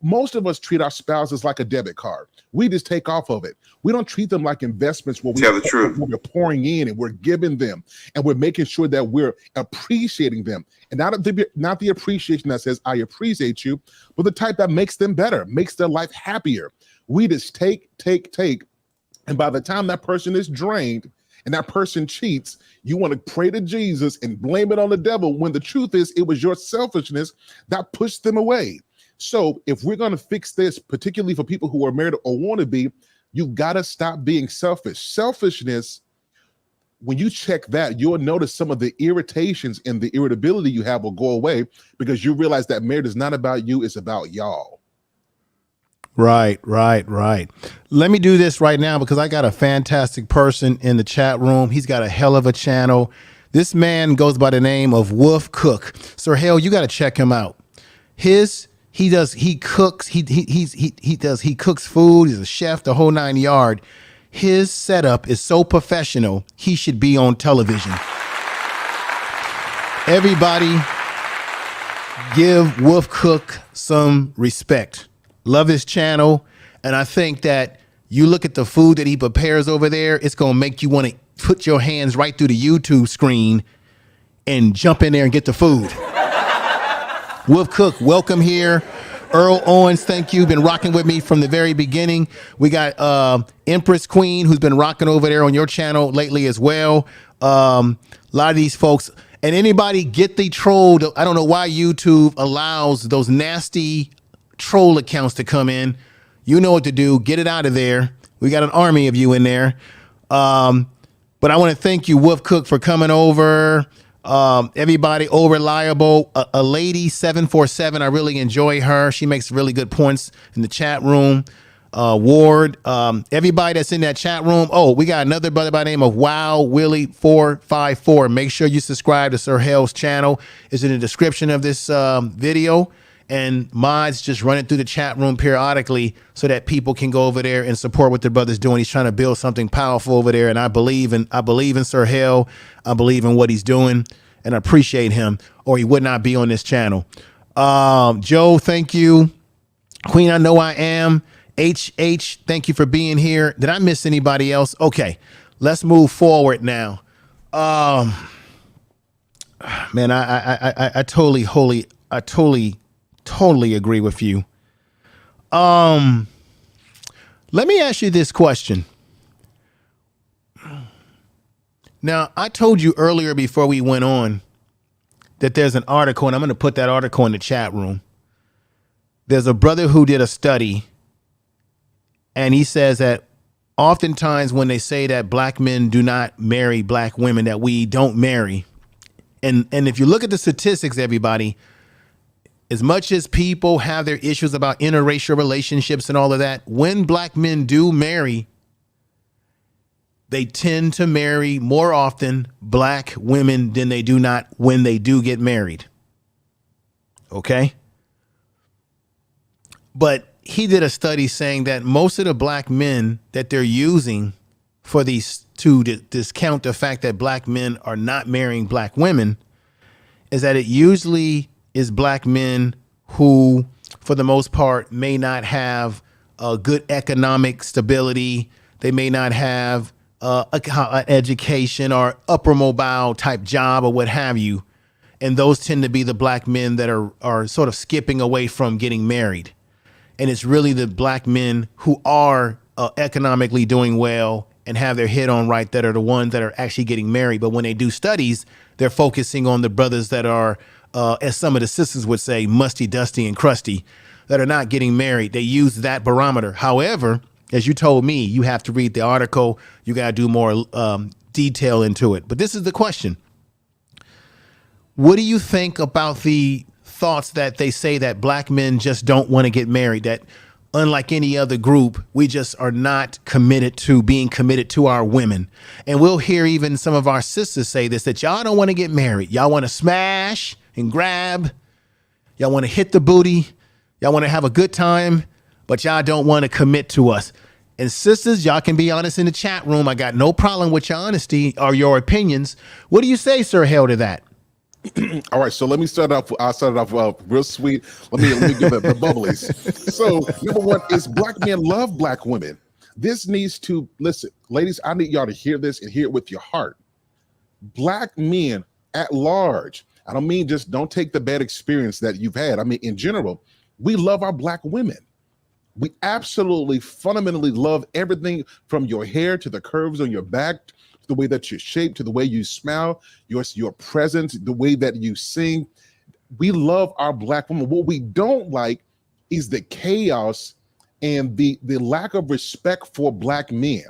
Most of us treat our spouses like a debit card. We just take off of it. We don't treat them like investments where we're pouring in and we're giving them and we're making sure that we're appreciating them. And not the appreciation that says, I appreciate you, but the type that makes them better, makes their life happier. We just take. And by the time that person is drained, and that person cheats, you want to pray to Jesus and blame it on the devil, when the truth is it was your selfishness that pushed them away. So if we're going to fix this, particularly for people who are married or want to be, you've got to stop being selfish. Selfishness when you check that, you'll notice some of the irritations and the irritability you have will go away because you realize that marriage is not about you, it's about y'all. Right. Let me do this right now because I got a fantastic person in the chat room. He's got a hell of a channel. This man goes by the name of Wolf Cook. Sir Hale, you got to check him out. He cooks food. He's a chef, the whole 9 yard. His setup is so professional. He should be on television. Everybody give Wolf Cook some respect. Love his channel. And I think that you look at the food that he prepares over there, it's going to make you want to put your hands right through the YouTube screen and jump in there and get the food. Wolf Cook, welcome here. Earl Owens, thank you. Been rocking with me from the very beginning. We got Empress Queen, who's been rocking over there on your channel lately as well. A lot of these folks. And anybody get the troll. I don't know why YouTube allows those nasty troll accounts to come in. You know what to do. Get it out of there. We got an army of you in there. But I want to thank you, Wolf Cook, for coming over. Everybody, Oh Reliable, a lady 747. I really enjoy her. She makes really good points in the chat room. Ward, everybody that's in that chat room. Oh, we got another brother by the name of Wow Willie 454. Make sure you subscribe to Sir Hale's channel. It's in the description of this video. And mods just run it through the chat room periodically so that people can go over there and support what the brother's doing. He's trying to build something powerful over there. And I believe in Sir Hale. I believe in what he's doing and I appreciate him, or he would not be on this channel. Joe, thank you. Queen, I know I am. HH, thank you for being here. Did I miss anybody else? Okay, let's move forward now. Man, I totally agree with you. Let me ask you this question. Now, I told you earlier before we went on that there's an article, and I'm going to put that article in the chat room. There's a brother who did a study, and he says that oftentimes when they say that black men do not marry black women, that we don't marry. And if you look at the statistics, everybody, as much as people have their issues about interracial relationships and all of that, when black men do marry, they tend to marry more often black women than they do not when they do get married. Okay? But he did a study saying that most of the black men that they're using for these to discount the fact that black men are not marrying black women is that it usually is black men who, for the most part, may not have a good economic stability. They may not have an education or upper mobile type job or what have you. And those tend to be the black men that are sort of skipping away from getting married. And it's really the black men who are economically doing well and have their head on right that are the ones that are actually getting married. But when they do studies, they're focusing on the brothers that are, as some of the sisters would say, musty, dusty, and crusty, that are not getting married. They use that barometer. However, as you told me, you have to read the article. You got to do more detail into it. But this is the question. What do you think about the thoughts that they say that black men just don't want to get married, that unlike any other group, we just are not committed to being committed to our women? And we'll hear even some of our sisters say this, that y'all don't want to get married. Y'all want to smash and grab. Y'all want to hit the booty. Y'all want to have a good time, but y'all don't want to commit to us. And sisters, y'all can be honest in the chat room. I got no problem with your honesty or your opinions. What do you say, Sir Hale, to that? All right, so let me start off. I'll start it off real sweet. Let me give it the bubblies. So number one is black men love black women. This needs to listen, ladies. I need y'all to hear this and hear it with your heart. Black men at large. I don't mean just don't take the bad experience that you've had. I mean in general, we love our black women. We absolutely fundamentally love everything from your hair to the curves on your back, the way that you're shaped, to the way you smile, your presence, the way that you sing. We love our black women. What we don't like is the chaos and the lack of respect for black men.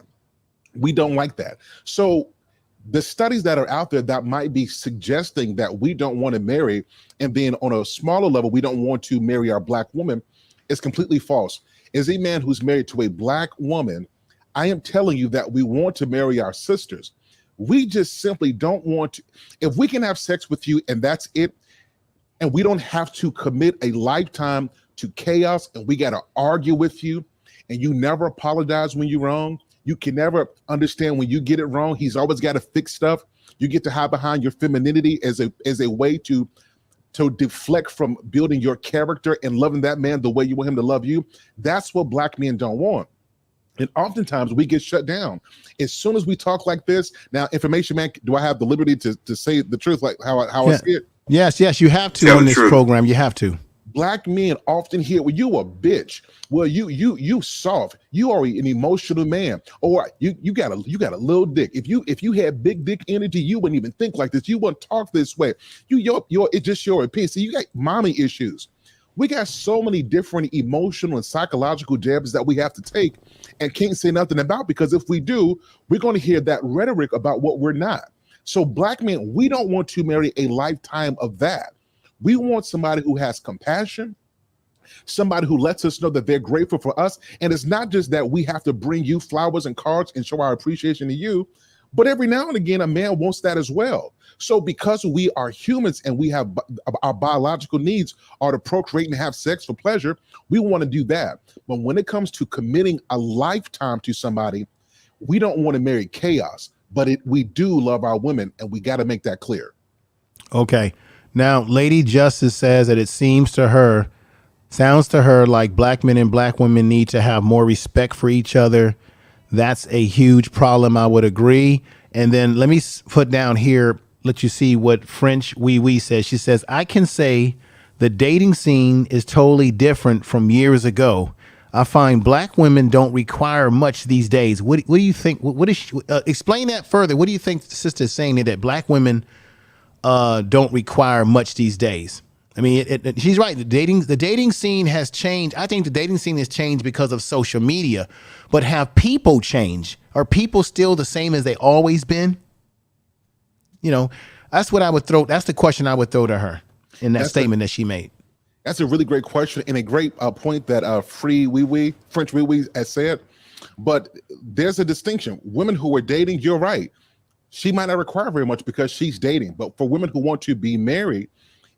We don't like that. So the studies that are out there that might be suggesting that we don't want to marry, and then on a smaller level, we don't want to marry our Black woman, is completely false. As a man who's married to a Black woman, I am telling you that we want to marry our sisters. We just simply don't want to. If we can have sex with you and that's it, and we don't have to commit a lifetime to chaos, and we got to argue with you, and you never apologize when you're wrong. You can never understand when you get it wrong. He's always got to fix stuff. You get to hide behind your femininity as a way to deflect from building your character and loving that man the way you want him to love you. That's what Black men don't want. And oftentimes we get shut down. As soon as we talk like this, now, information man, do I have the liberty to say the truth like how I see it? Yes, you have to on this program. You have to. Black men often hear, well, you a bitch. Well, you soft. You are an emotional man. Or you got a little dick. If you had big dick energy, you wouldn't even think like this. You wouldn't talk this way. It's just your opinion. See, you got mommy issues. We got so many different emotional and psychological jabs that we have to take and can't say nothing about, because if we do, we're going to hear that rhetoric about what we're not. So Black men, we don't want to marry a lifetime of that. We want somebody who has compassion, somebody who lets us know that they're grateful for us. And it's not just that we have to bring you flowers and cards and show our appreciation to you, but every now and again, a man wants that as well. So because we are humans and we have our biological needs are to procreate and have sex for pleasure, we want to do that. But when it comes to committing a lifetime to somebody, we don't want to marry chaos, but we do love our women, and we got to make that clear. Okay. Now, Lady Justice says that it sounds to her like Black men and Black women need to have more respect for each other. That's a huge problem. I would agree. And then let me put down here, let you see what French Wee Wee says. She says, I can say the dating scene is totally different from years ago. I find Black women don't require much these days. What do you think? What is she, explain that further. What do you think the sister is saying that Black women don't require much these days? I mean, she's right. The dating scene has changed. I think the dating scene has changed because of social media. But have people changed? Are people still the same as they always been? You know, that's what I would throw. That's the question I would throw to her in that statement that she made. That's a really great question and a great point that French Wee Wee has said. But there's a distinction. Women who are dating, you're right. She might not require very much because she's dating. But for women who want to be married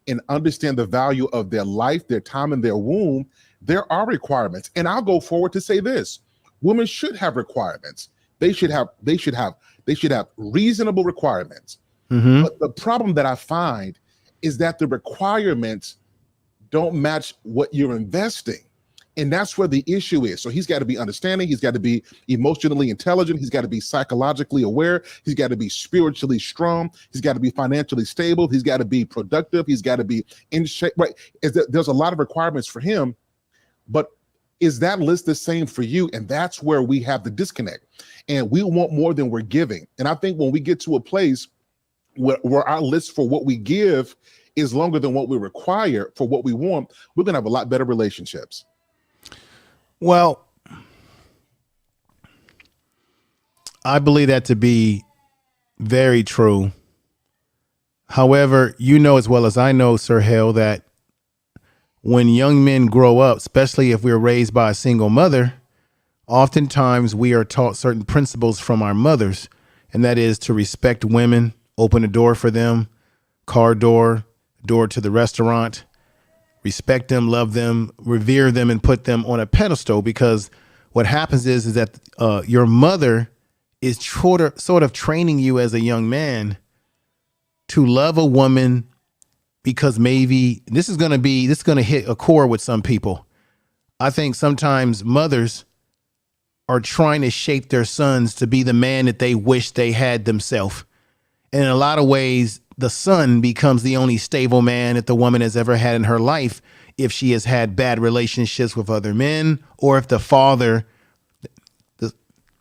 and understand the value of their life, their time in their womb, there are requirements. And I'll go forward to say this. Women should have requirements. They should have reasonable requirements. Mm-hmm. But the problem that I find is that the requirements don't match what you're investing. And that's where the issue is. So he's got to be understanding. He's got to be emotionally intelligent. He's got to be psychologically aware. He's got to be spiritually strong. He's got to be financially stable. He's got to be productive. He's got to be in shape. Right? There's a lot of requirements for him, but is that list the same for you? And that's where we have the disconnect. And we want more than we're giving. And I think when we get to a place where our list for what we give is longer than what we require for what we want, we're going to have a lot better relationships. Well, I believe that to be very true. However, you know as well as I know, Sir Hale, that when young men grow up, especially if we're raised by a single mother, oftentimes we are taught certain principles from our mothers, and that is to respect women, open a door for them, car door to the restaurant, respect them, love them, revere them, and put them on a pedestal, because what happens is that your mother is sort of training you as a young man to love a woman, because maybe this is going to hit a core with some people. I think sometimes mothers are trying to shape their sons to be the man that they wish they had themselves. And in a lot of ways, the son becomes the only stable man that the woman has ever had in her life if she has had bad relationships with other men, or if the father,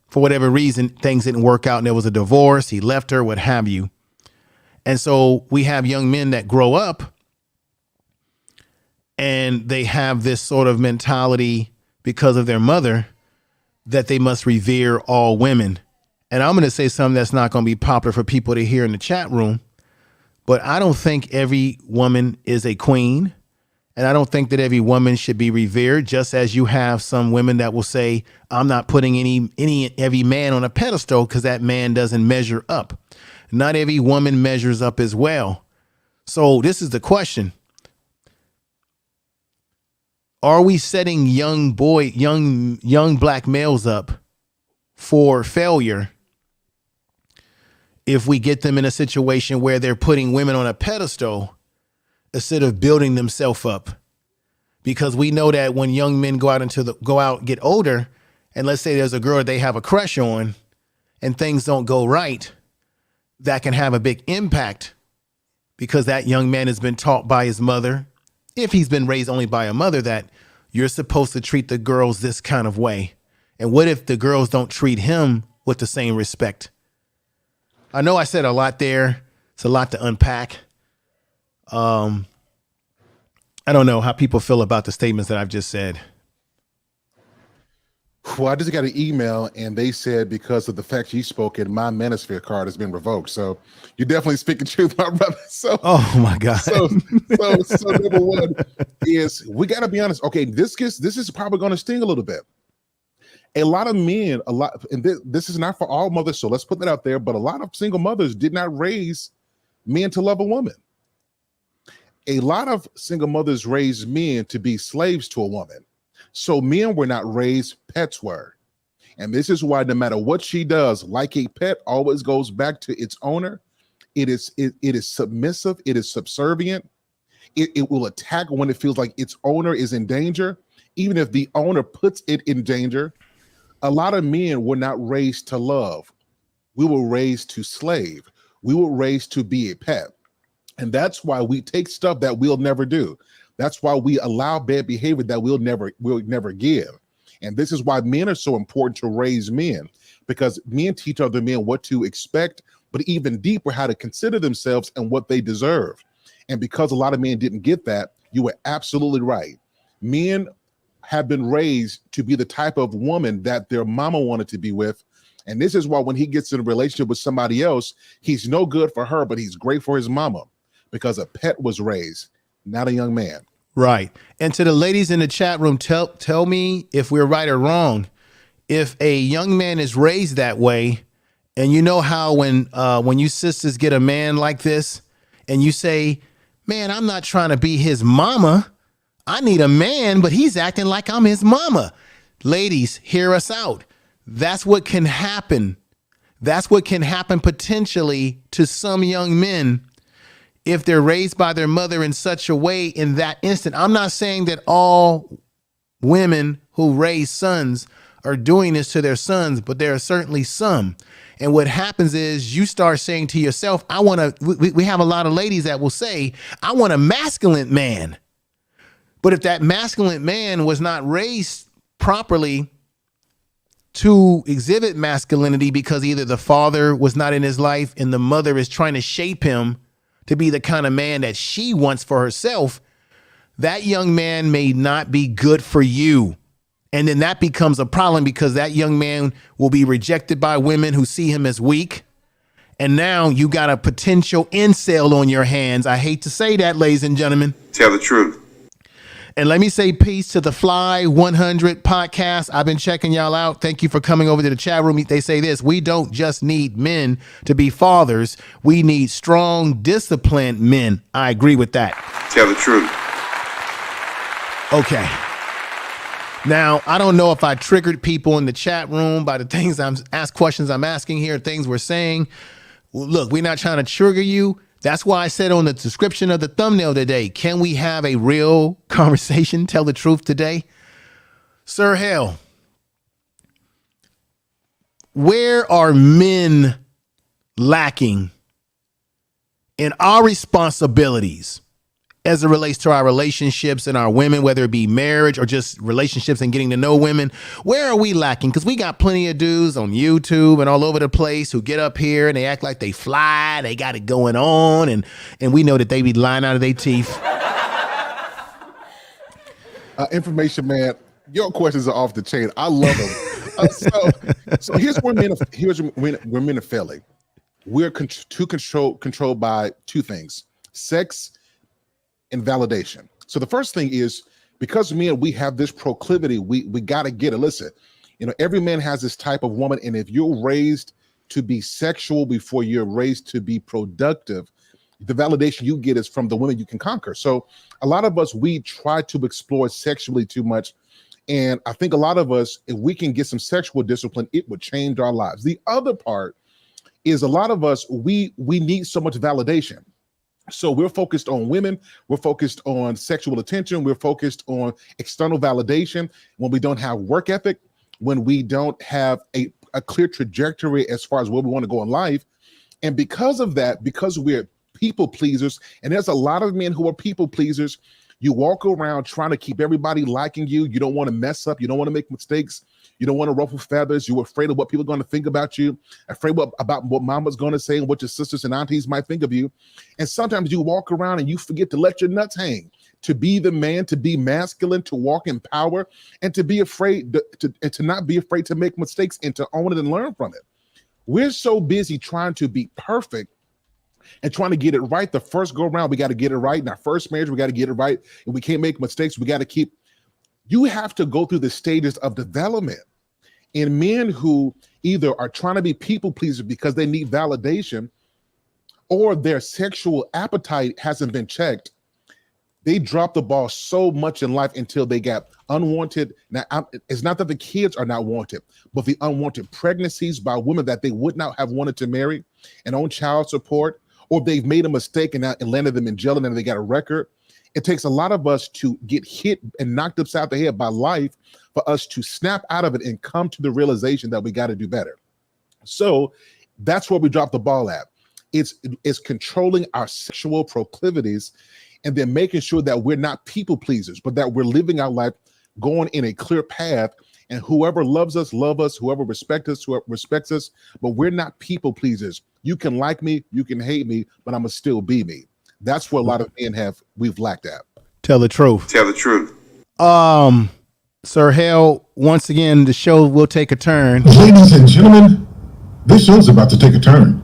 for whatever reason, things didn't work out and there was a divorce, he left her, what have you. And so we have young men that grow up and they have this sort of mentality because of their mother that they must revere all women. And I'm going to say something that's not going to be popular for people to hear in the chat room, but I don't think every woman is a queen. And I don't think that every woman should be revered, just as you have some women that will say, I'm not putting every man on a pedestal because that man doesn't measure up. Not every woman measures up as well. So this is the question. Are we setting young black males up for failure if we get them in a situation where they're putting women on a pedestal instead of building themselves up? Because we know that when young men go out, get older, and let's say there's a girl that they have a crush on and things don't go right, that can have a big impact because that young man has been taught by his mother, if he's been raised only by a mother, that you're supposed to treat the girls this kind of way. And what if the girls don't treat him with the same respect? I know I said a lot there. It's a lot to unpack. I don't know how people feel about the statements that I've just said. Well, I just got an email and they said because of the fact you spoke in, my manosphere card has been revoked. So you're definitely speaking truth, my brother. So, oh my God. So number one is we got to be honest. Okay, this is probably going to sting a little bit. A lot of men, and this is not for all mothers, so let's put that out there, but a lot of single mothers did not raise men to love a woman. A lot of single mothers raised men to be slaves to a woman. So men were not raised, pets were. And this is why no matter what she does, like a pet always goes back to its owner. It is submissive, it is subservient. It will attack when it feels like its owner is in danger, even if the owner puts it in danger. A lot of men were not raised to love. We were raised to slave. We were raised to be a pet. And that's why we take stuff that we'll never do. That's why we allow bad behavior that we'll never give. And this is why men are so important to raise men, because men teach other men what to expect, but even deeper, how to consider themselves and what they deserve. And because a lot of men didn't get that, you were absolutely right. Men have been raised to be the type of woman that their mama wanted to be with. And this is why when he gets in a relationship with somebody else, he's no good for her, but he's great for his mama, because a pet was raised, not a young man. Right. And to the ladies in the chat room, tell me if we're right or wrong. If a young man is raised that way, and you know how when you sisters get a man like this and you say, man, I'm not trying to be his mama. I need a man, but he's acting like I'm his mama. Ladies, hear us out. That's what can happen. That's what can happen potentially to some young men if they're raised by their mother in such a way in that instant. I'm not saying that all women who raise sons are doing this to their sons, but there are certainly some. And what happens is you start saying to yourself, we have a lot of ladies that will say, I want a masculine man. But if that masculine man was not raised properly to exhibit masculinity because either the father was not in his life and the mother is trying to shape him to be the kind of man that she wants for herself, that young man may not be good for you. And then that becomes a problem because that young man will be rejected by women who see him as weak. And now you got a potential incel on your hands. I hate to say that, ladies and gentlemen. Tell the truth. And let me say peace to the Fly 100 podcast. I've been checking y'all out. Thank you for coming over to the chat room. They say this: we don't just need men to be fathers. We need strong, disciplined men. I agree with that. Tell the truth. Okay. Now, I don't know if I triggered people in the chat room by the things questions I'm asking here, things we're saying. Look, we're not trying to trigger you. That's why I said on the description of the thumbnail today, can we have a real conversation? Tell the truth today. Sir Hale, where are men lacking in our responsibilities as it relates to our relationships and our women, whether it be marriage or just relationships and getting to know women? Where are we lacking? Because we got plenty of dudes on YouTube and all over the place who get up here and they act like they fly, they got it going on, and we know that they be lying out of their teeth. Information man, your questions are off the chain. I love them. So here's where men are failing. We're controlled by two things: sex and validation. So the first thing is, because men, we have this proclivity, we got to get it. Listen, every man has this type of woman, and if you're raised to be sexual before you're raised to be productive, the validation you get is from the women you can conquer. So a lot of us, we try to explore sexually too much. And I think a lot of us, if we can get some sexual discipline, it would change our lives. The other part is, a lot of us, we need so much validation. So we're focused on women, we're focused on sexual attention, we're focused on external validation when we don't have work ethic, when we don't have a clear trajectory as far as where we want to go in life. And because of that, because we're people pleasers, and there's a lot of men who are people pleasers, you walk around trying to keep everybody liking you. You don't want to mess up. You don't want to make mistakes. You don't want to ruffle feathers. You're afraid of what people are going to think about you, afraid about what mama's going to say and what your sisters and aunties might think of you. And sometimes you walk around and you forget to let your nuts hang, to be the man, to be masculine, to walk in power, and to be afraid to not be afraid to make mistakes and to own it and learn from it. We're so busy trying to be perfect and trying to get it right the first go around. We got to get it right in our first marriage. We got to get it right, and we can't make mistakes. We got to keep. You have to go through the stages of development. And men who either are trying to be people pleasers because they need validation, or their sexual appetite hasn't been checked, they drop the ball so much in life until they got unwanted. Now, it's not that the kids are not wanted, but the unwanted pregnancies by women that they would not have wanted to marry, and on child support, or they've made a mistake and landed them in jail and then they got a record. It takes a lot of us to get hit and knocked upside the head by life for us to snap out of it and come to the realization that we got to do better. So that's where we drop the ball at. It's controlling our sexual proclivities, and then making sure that we're not people pleasers, but that we're living our life going in a clear path. And whoever loves us, love us. Whoever respects us, but we're not people pleasers. You can like me, you can hate me, but I'm gonna still be me. That's what a lot of men we've lacked at. Tell the truth. Tell the truth. Sir Hale, once again, the show will take a turn. Ladies and gentlemen, this show's about to take a turn.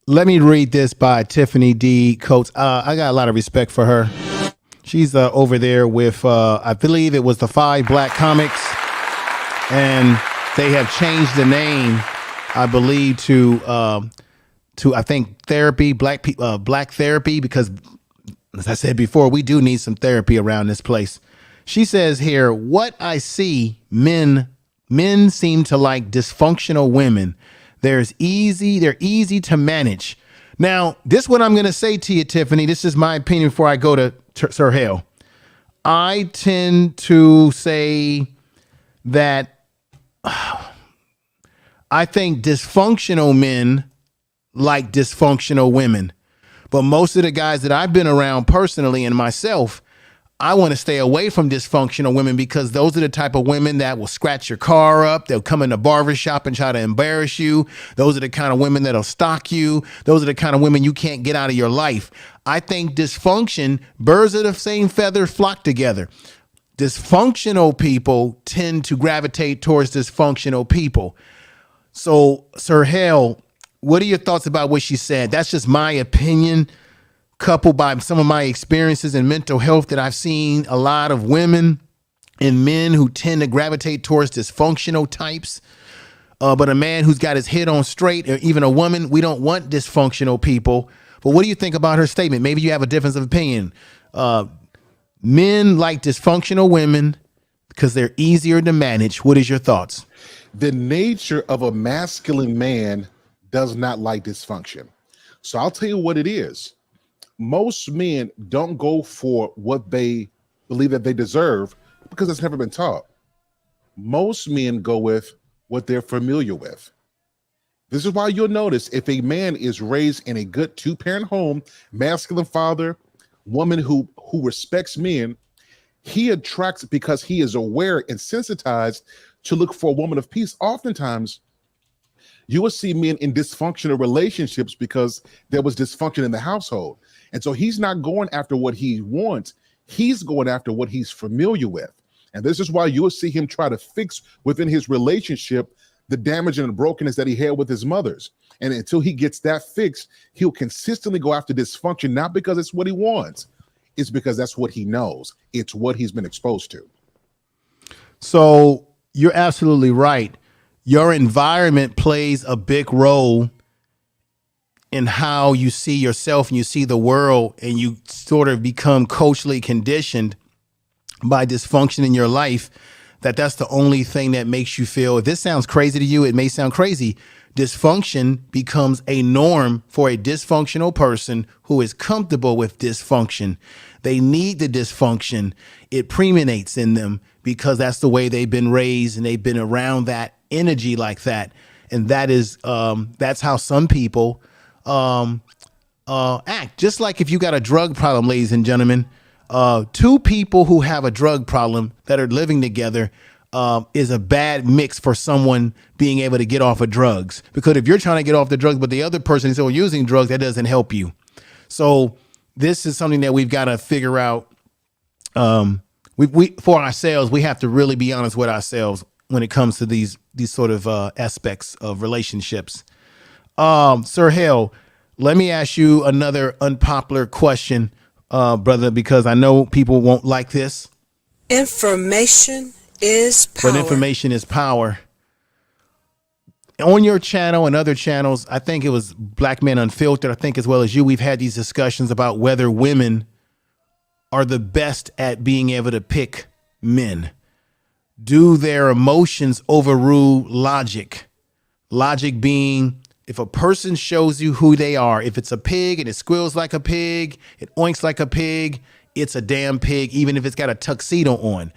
Let me read this by Tiffany D. Coates. I got a lot of respect for her. She's over there with, I believe it was the 5 Black Comics, and they have changed the name, I believe, to I think therapy, Black therapy, because as I said before, we do need some therapy around this place. She says here, what I see, men seem to like dysfunctional women. They're easy to manage. Now, this is what I'm going to say to you, Tiffany. This is my opinion before I go to Sir Hale. I tend to say that I think dysfunctional men like dysfunctional women. But most of the guys that I've been around personally and myself, I want to stay away from dysfunctional women, because those are the type of women that will scratch your car up. They'll come in the barbershop and try to embarrass you. Those are the kind of women that'll stalk you. Those are the kind of women you can't get out of your life. I think dysfunction, birds of the same feather flock together. Dysfunctional people tend to gravitate towards dysfunctional people. So, Sir Hale, what are your thoughts about what she said? That's just my opinion, coupled by some of my experiences in mental health, that I've seen a lot of women and men who tend to gravitate towards dysfunctional types. But a man who's got his head on straight, or even a woman, we don't want dysfunctional people. But what do you think about her statement? Maybe you have a difference of opinion. Men like dysfunctional women because they're easier to manage. What is your thoughts? The nature of a masculine man does not like dysfunction. So I'll tell you what it is. Most men don't go for what they believe that they deserve because it's never been taught. Most men go with what they're familiar with. This is why you'll notice if a man is raised in a good 2-parent home, masculine father, woman who respects men, he attracts because he is aware and sensitized to look for a woman of peace. Oftentimes, you will see men in dysfunctional relationships because there was dysfunction in the household. And so he's not going after what he wants. He's going after what he's familiar with. And this is why you will see him try to fix within his relationship the damage and the brokenness that he had with his mothers. And until he gets that fixed, he'll consistently go after dysfunction, not because it's what he wants. It's because that's what he knows. It's what he's been exposed to. So you're absolutely right. Your environment plays a big role in how you see yourself and you see the world, and you sort of become culturally conditioned by dysfunction in your life. That's the only thing that makes you feel, if this sounds crazy to you, it may sound crazy. Dysfunction becomes a norm for a dysfunctional person who is comfortable with dysfunction. They need the dysfunction. It permeates in them because that's the way they've been raised and they've been around that energy like that. And that is, that's how some people act. Just like if you got a drug problem, ladies and gentlemen, two people who have a drug problem that are living together is a bad mix for someone being able to get off of drugs. Because if you're trying to get off the drugs, but the other person is still using drugs, that doesn't help you. So this is something that we've got to figure out. We for ourselves, we have to really be honest with ourselves when it comes to these sort of aspects of relationships. Sir Hale, let me ask you another unpopular question, brother, because I know people won't like this. Information is power. But information is power. On your channel and other channels, I think it was Black Men Unfiltered, I think as well as you, we've had these discussions about whether women are the best at being able to pick men. Do their emotions overrule logic? Logic being, if a person shows you who they are, if it's a pig and it squeals like a pig, it oinks like a pig, it's a damn pig, even if it's got a tuxedo on.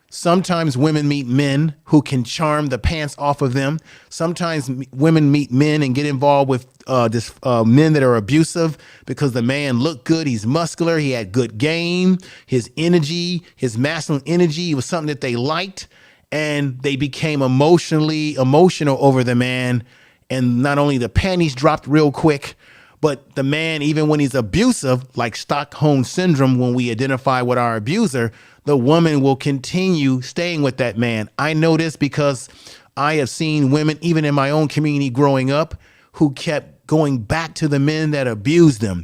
Sometimes women meet men who can charm the pants off of them. Sometimes women meet men and get involved with men that are abusive because the man looked good. He's muscular. He had good game. His energy, his masculine energy was something that they liked. And they became emotional over the man. And not only the panties dropped real quick, but the man, even when he's abusive, like Stockholm syndrome, when we identify with our abuser, the woman will continue staying with that man. I know this because I have seen women, even in my own community growing up, who kept going back to the men that abused them,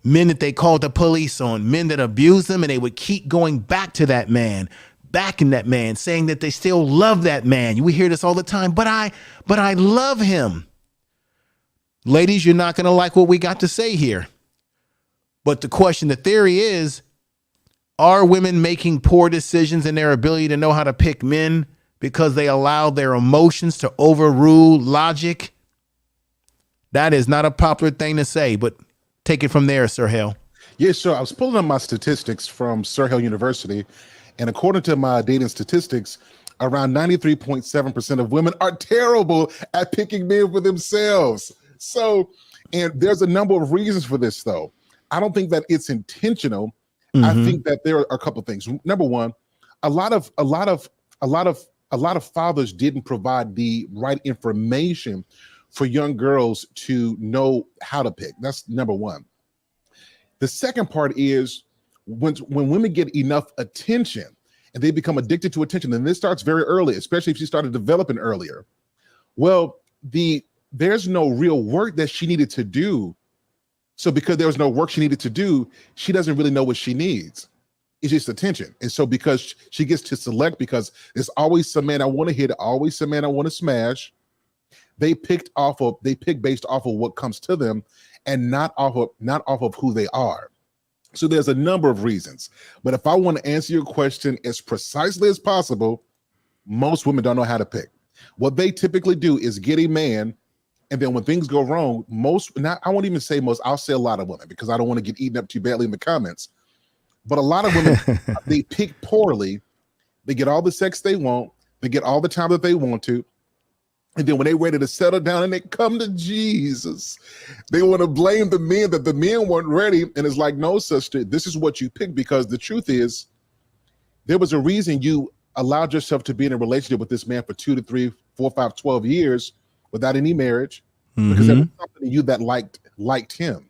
men that they called the police on, men that abused them, and they would keep going back to that man, backing that man, saying that they still love that man. We hear this all the time, but I love him. Ladies, you're not going to like what we got to say here. But the question, the theory is, are women making poor decisions in their ability to know how to pick men because they allow their emotions to overrule logic? That is not a popular thing to say, but take it from there, Sir Hale. Yes, sir. I was pulling up my statistics from Sir Hale University, and according to my dating statistics, around 93.7% of women are terrible at picking men for themselves. So, and there's a number of reasons for this, though. I don't think that it's intentional. I think that there are a couple of things. Number one, a lot of fathers didn't provide the right information for young girls to know how to pick. That's number one. The second part is when women get enough attention and they become addicted to attention, and this starts very early, especially if she started developing earlier. Well, there's no real work that she needed to do. So because there was no work she needed to do, she doesn't really know what she needs. It's just attention. And so because she gets to select, because there's always some man I want to hit, always some man I want to smash, they pick based off of what comes to them and not off of who they are. So there's a number of reasons. But if I want to answer your question as precisely as possible, most women don't know how to pick. What they typically do is get a man, and then when things go wrong, I won't even say most, I'll say a lot of women, because I don't want to get eaten up too badly in the comments. But a lot of women, they pick poorly. They get all the sex they want. They get all the time that they want to. And then when they're ready to settle down and they come to Jesus, they want to blame the men that the men weren't ready. And it's like, no, sister, this is what you picked, because the truth is there was a reason you allowed yourself to be in a relationship with this man for 2 to 3, 4, 5, 12 years without any marriage, because there was something in you that liked him.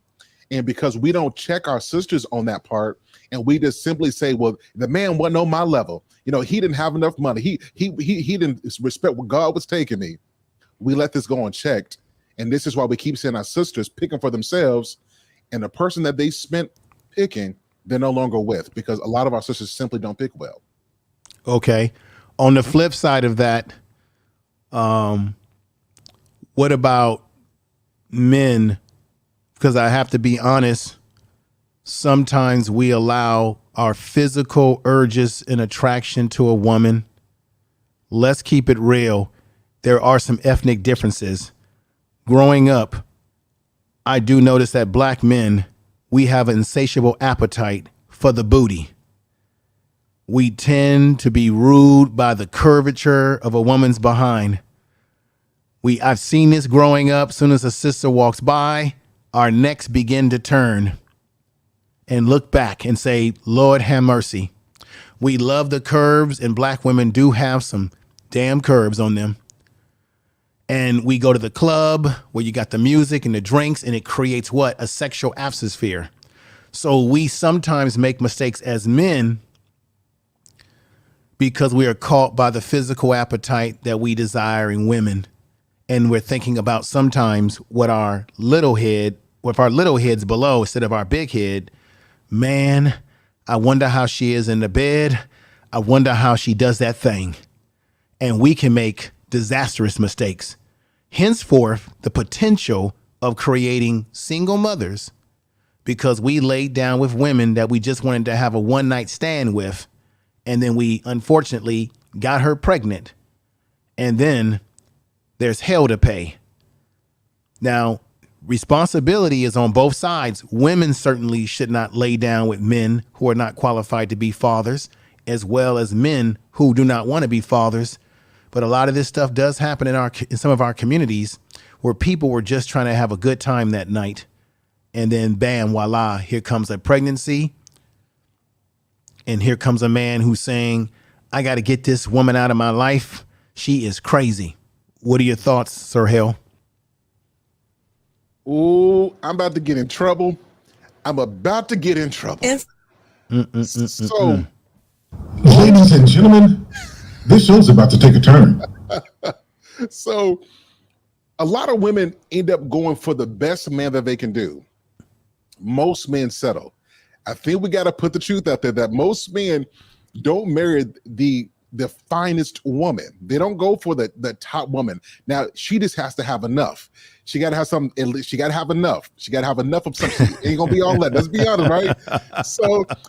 And because we don't check our sisters on that part, and we just simply say, well, the man wasn't on my level. You know, he didn't have enough money. He didn't respect what God was taking me. We let this go unchecked. And this is why we keep seeing our sisters picking for themselves. And the person that they spent picking, they're no longer with, because a lot of our sisters simply don't pick well. Okay. On the flip side of that, what about men? Because I have to be honest, sometimes we allow our physical urges and attraction to a woman. Let's keep it real. There are some ethnic differences. Growing up, I do notice that black men, we have an insatiable appetite for the booty. We tend to be ruled by the curvature of a woman's behind. I've seen this growing up. Soon as a sister walks by, our necks begin to turn and look back and say, Lord have mercy. We love the curves, and black women do have some damn curves on them. And we go to the club where you got the music and the drinks, and it creates what? A sexual atmosphere. So we sometimes make mistakes as men because we are caught by the physical appetite that we desire in women. And we're thinking about sometimes what our little head, with our little heads below instead of our big head. Man, I wonder how she is in the bed. I wonder how she does that thing. And we can make disastrous mistakes. Henceforth, the potential of creating single mothers because we laid down with women that we just wanted to have a one-night stand with. And then we unfortunately got her pregnant. And then there's hell to pay. Now, responsibility is on both sides. Women certainly should not lay down with men who are not qualified to be fathers, as well as men who do not want to be fathers. But a lot of this stuff does happen in some of our communities where people were just trying to have a good time that night. And then bam, voila, here comes a pregnancy. And here comes a man who's saying, I got to get this woman out of my life. She is crazy. What are your thoughts, Sir Hale? Oh, I'm about to get in trouble. I'm about to get in trouble. So, Ladies and gentlemen, this show's about to take a turn. so a lot of women end up going for the best man that they can do. Most men settle. I think we got to put the truth out there that most men don't marry the finest woman. They don't go for the top woman. Now, she just has to have enough. She got to have some, she got to have enough. She got to have enough of something. She ain't going to be all that. Let's be honest, right?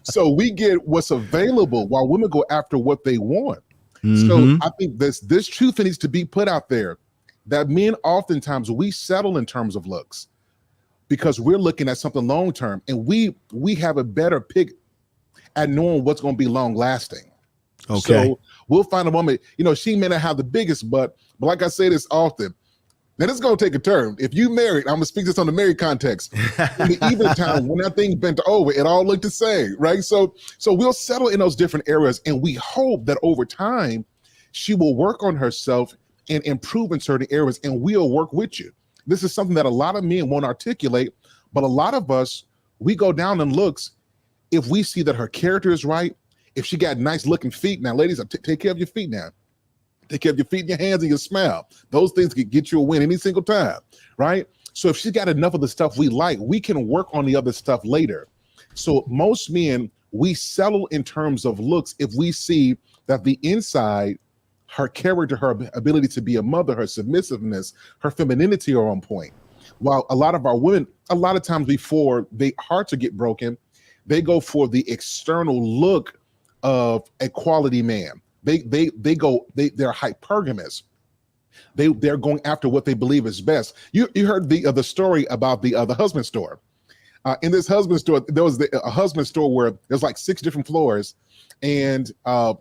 So we get what's available while women go after what they want. Mm-hmm. So I think this truth needs to be put out there that men oftentimes we settle in terms of looks because we're looking at something long term, and we have a better pick at knowing what's going to be long lasting. Okay. So we'll find a woman, she may not have the biggest butt, but like I say this often, now this is going to take a turn. If you married, I'm going to speak this on the married context. In the even time, when that thing bent over, it all looked the same, right? So we'll settle in those different areas, and we hope that over time, she will work on herself and improve in certain areas, and we'll work with you. This is something that a lot of men won't articulate, but a lot of us, we go down in looks if we see that her character is right, if she got nice looking feet. Now, ladies, take care of your feet now. Take care of your feet and your hands and your smile. Those things can get you a win any single time, right? So if she's got enough of the stuff we like, we can work on the other stuff later. So most men, we settle in terms of looks if we see that the inside, her character, her ability to be a mother, her submissiveness, her femininity are on point. While a lot of our women, a lot of times before their hearts get broken, they go for the external look of a quality man. They're hypergamous. They're going after what they believe is best. You heard the story about the husband store. In this husband store, there was a husband store where there's like 6 different floors, and of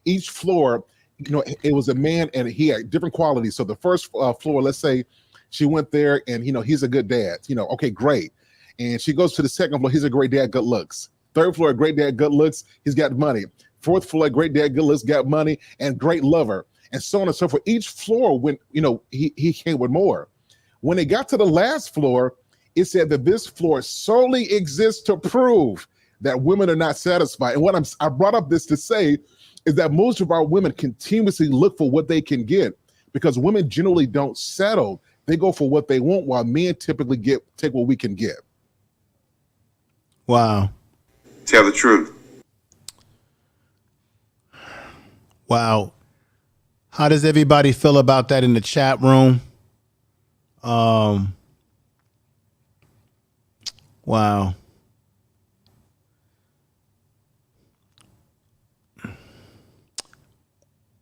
each floor, it was a man, and he had different qualities. So the first floor, let's say she went there, and he's a good dad. Okay, great. And she goes to the second floor. He's a great dad, good looks. Third floor, great dad, good looks. He's got money. Fourth floor, great dad, good looks, got money, and great lover, and so on and so forth. Each floor, when he came with more. When they got to the last floor, It said that this floor solely exists to prove that women are not satisfied. And what I brought up this to say is that most of our women continuously look for what they can get, because women generally don't settle. They go for what they want, while men typically take what we can get. Wow. Tell the truth. Wow. How does everybody feel about that in the chat room? Wow.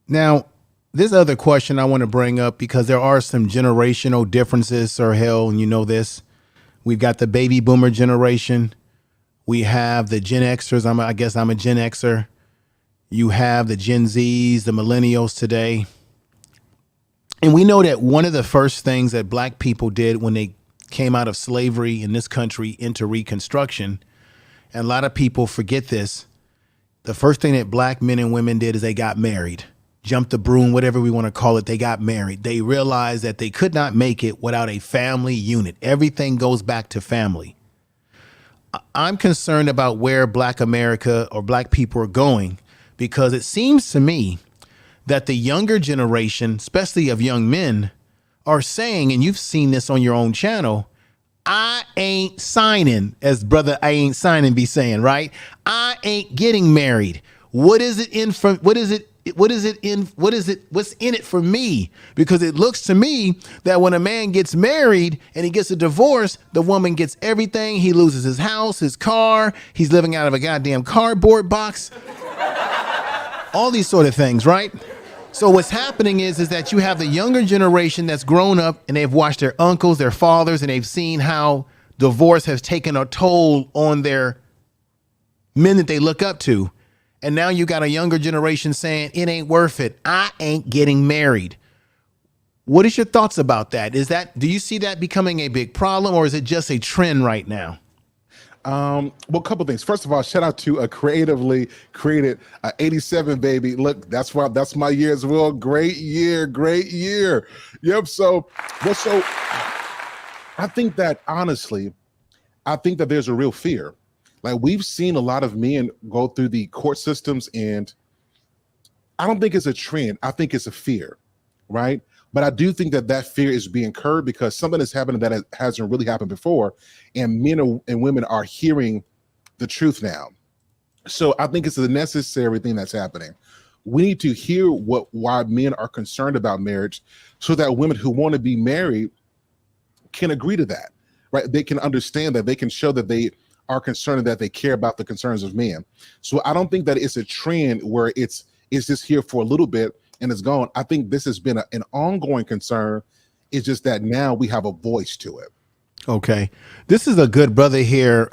Now, this other question I want to bring up, because there are some generational differences, Sir Hale, and you know this. We've got the baby boomer generation. We have the Gen Xers. I guess I'm a Gen Xer. You have the Gen Zs, the millennials today. And we know that one of the first things that black people did when they came out of slavery in this country into Reconstruction, and a lot of people forget this, the first thing that black men and women did is they got married. Jumped the broom, whatever we want to call it, they got married. They realized that they could not make it without a family unit. Everything goes back to family. I'm concerned about where black America or black people are going, because it seems to me that the younger generation, especially of young men, are saying, and you've seen this on your own channel, I ain't signing, as brother I ain't signing be saying, right? I ain't getting married. What's in it for me? Because it looks to me that when a man gets married and he gets a divorce, the woman gets everything. He loses his house, his car. He's living out of a goddamn cardboard box. All these sort of things, right? So what's happening is that you have the younger generation that's grown up and they've watched their uncles, their fathers, and they've seen how divorce has taken a toll on their men that they look up to. And now you got a younger generation saying, it ain't worth it. I ain't getting married. What is your thoughts about that? Do you see that becoming a big problem, or is it just a trend right now? Well, a couple things. First of all, shout out to a creatively created 87 baby. Look, that's my year as well. Great year. Yep. So I think that honestly, there's a real fear. Like, we've seen a lot of men go through the court systems, and I don't think it's a trend. I think it's a fear, right? But I do think that fear is being curbed, because something is happening that hasn't really happened before, and men and women are hearing the truth now. So I think it's a necessary thing that's happening. We need to hear why men are concerned about marriage, so that women who want to be married can agree to that, right? They can understand that, they can show that they are concerned and that they care about the concerns of men. So I don't think that it's a trend where it's just here for a little bit and it's gone. I think this has been an ongoing concern. It's just that now we have a voice to it. Okay. This is a good brother here,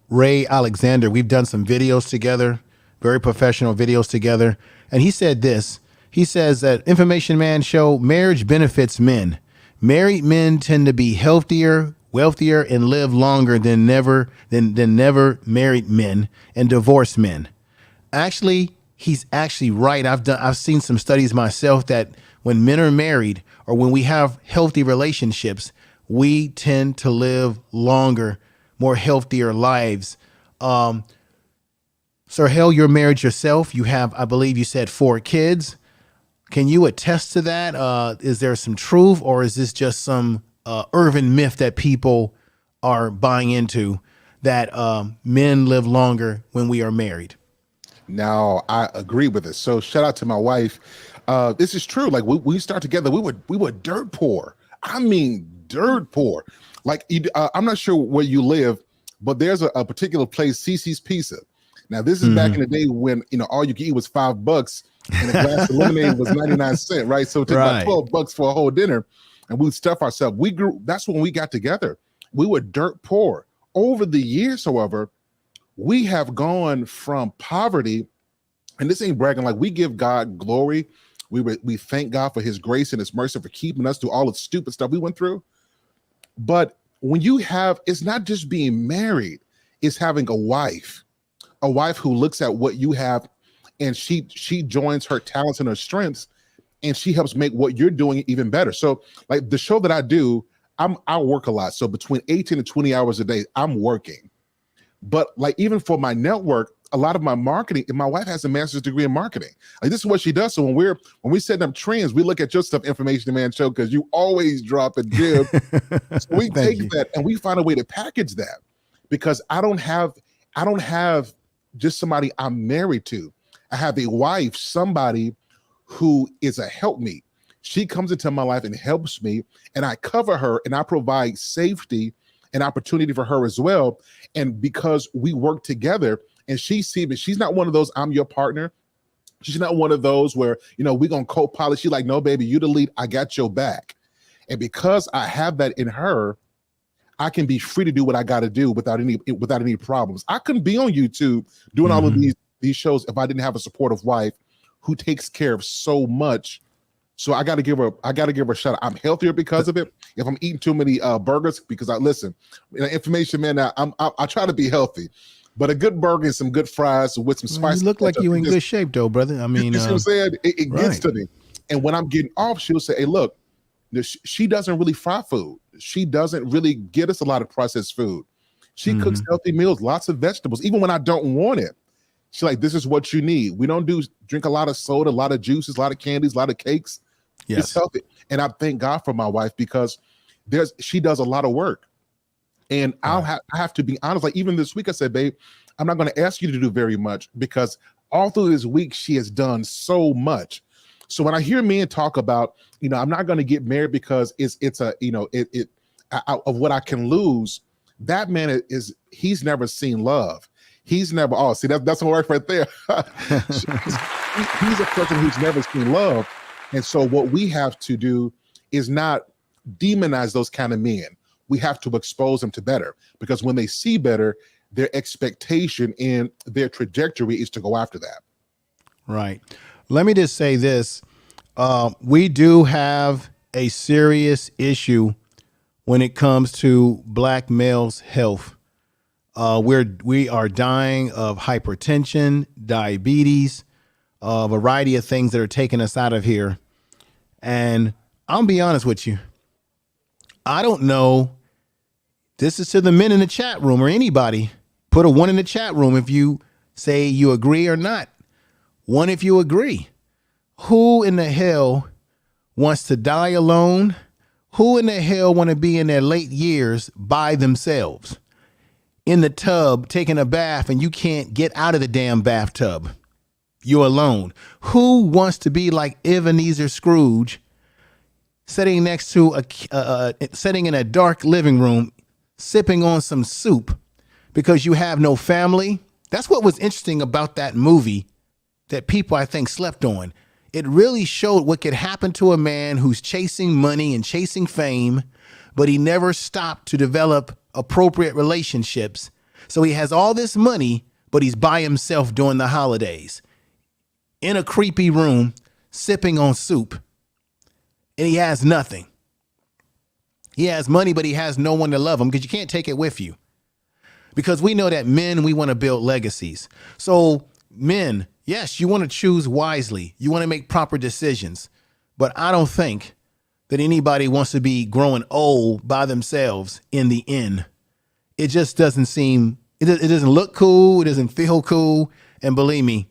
Ray Alexander. We've done some videos together, very professional videos together. And he said this. He says that Information Man show marriage benefits men. Married men tend to be healthier, wealthier, and live longer than never married men and divorced men. Actually, he's actually right. I've seen some studies myself that when men are married, or when we have healthy relationships, we tend to live longer, more healthier lives. Sir Hale, you're married yourself. You have, I believe you said, 4 kids. Can you attest to that? Is there some truth, or is this just some urban myth that people are buying into, that men live longer when we are married? Now, I agree with this. So shout out to my wife. This is true. Like, we start together, we were dirt poor. I mean, dirt poor. Like, I'm not sure where you live, but there's a particular place, CC's Pizza. Now, this is back in the day when, all you could eat was $5 and a glass of lemonade was 99 cents, right? So it took about $12 for a whole dinner, and we'd stuff ourselves. That's when we got together. We were dirt poor. Over the years, however, we have gone from poverty, and this ain't bragging, like, we give God glory. We thank God for his grace and his mercy for keeping us through all the stupid stuff we went through. But when you have, it's not just being married, it's having a wife who looks at what you have, and she joins her talents and her strengths, and she helps make what you're doing even better. So, like, the show that I do, I work a lot. So between 18 and 20 hours a day, I'm working. But like even for my network, a lot of my marketing, and my wife has a master's degree in marketing. Like this is what she does. So when we set up trends, we look at your stuff, Information Man Show, because you always drop a jib. So we take that and we find a way to package that, because I don't have just somebody I'm married to. I have a wife, somebody who is a helpmeet. She comes into my life and helps me, and I cover her and I provide safety and opportunity for her as well. And because we work together, and she sees me, she's not one of those, I'm your partner. She's not one of those where, we're going to co-pilot. She's like, no, baby, you the lead. I got your back. And because I have that in her, I can be free to do what I got to do without any problems. I couldn't be on YouTube doing all of these shows if I didn't have a supportive wife who takes care of so much. So I got to give her a shout out. I'm healthier because of it. If I'm eating too many burgers, because Information Man, now I try to be healthy, but a good burger and some good fries with some spice. You look like you in good shape though, brother. I mean, you see what I'm saying? It gets to me. And when I'm getting off, she'll say, hey, look, she doesn't really fry food. She doesn't really get us a lot of processed food. She cooks healthy meals, lots of vegetables, even when I don't want it. She's like, this is what you need. We don't drink a lot of soda, a lot of juices, a lot of candies, a lot of cakes. Yes. It's healthy. And I thank God for my wife, because she does a lot of work. And I have to be honest. Like even this week I said, babe, I'm not going to ask you to do very much, because all through this week she has done so much. So when I hear men talk about, I'm not going to get married because it's of what I can lose, that man he's never seen love. He's never, see, that's one word right there. He's a person who's never seen love. And so what we have to do is not demonize those kind of men. We have to expose them to better, because when they see better, their expectation and their trajectory is to go after that. Right. Let me just say this. We do have a serious issue when it comes to black males' health. We are dying of hypertension, diabetes, a variety of things that are taking us out of here. And I'll be honest with you. I don't know. This is to the men in the chat room, or anybody. Put a 1 in the chat room if you say you agree or not. 1 if you agree. Who in the hell wants to die alone? Who in the hell want to be in their late years by themselves in the tub taking a bath and you can't get out of the damn bathtub? You're alone. Who wants to be like Ebenezer Scrooge, sitting next to sitting in a dark living room, sipping on some soup because you have no family? That's what was interesting about that movie that people, I think, slept on. It really showed what could happen to a man who's chasing money and chasing fame, but he never stopped to develop appropriate relationships. So he has all this money, but he's by himself during the holidays in a creepy room, sipping on soup, and he has nothing. He has money, but he has no one to love him, because you can't take it with you. Because we know that men, we want to build legacies. So men, yes, you want to choose wisely. You want to make proper decisions. But I don't think that anybody wants to be growing old by themselves in the end. It just doesn't seem, it doesn't look cool. It doesn't feel cool. And believe me,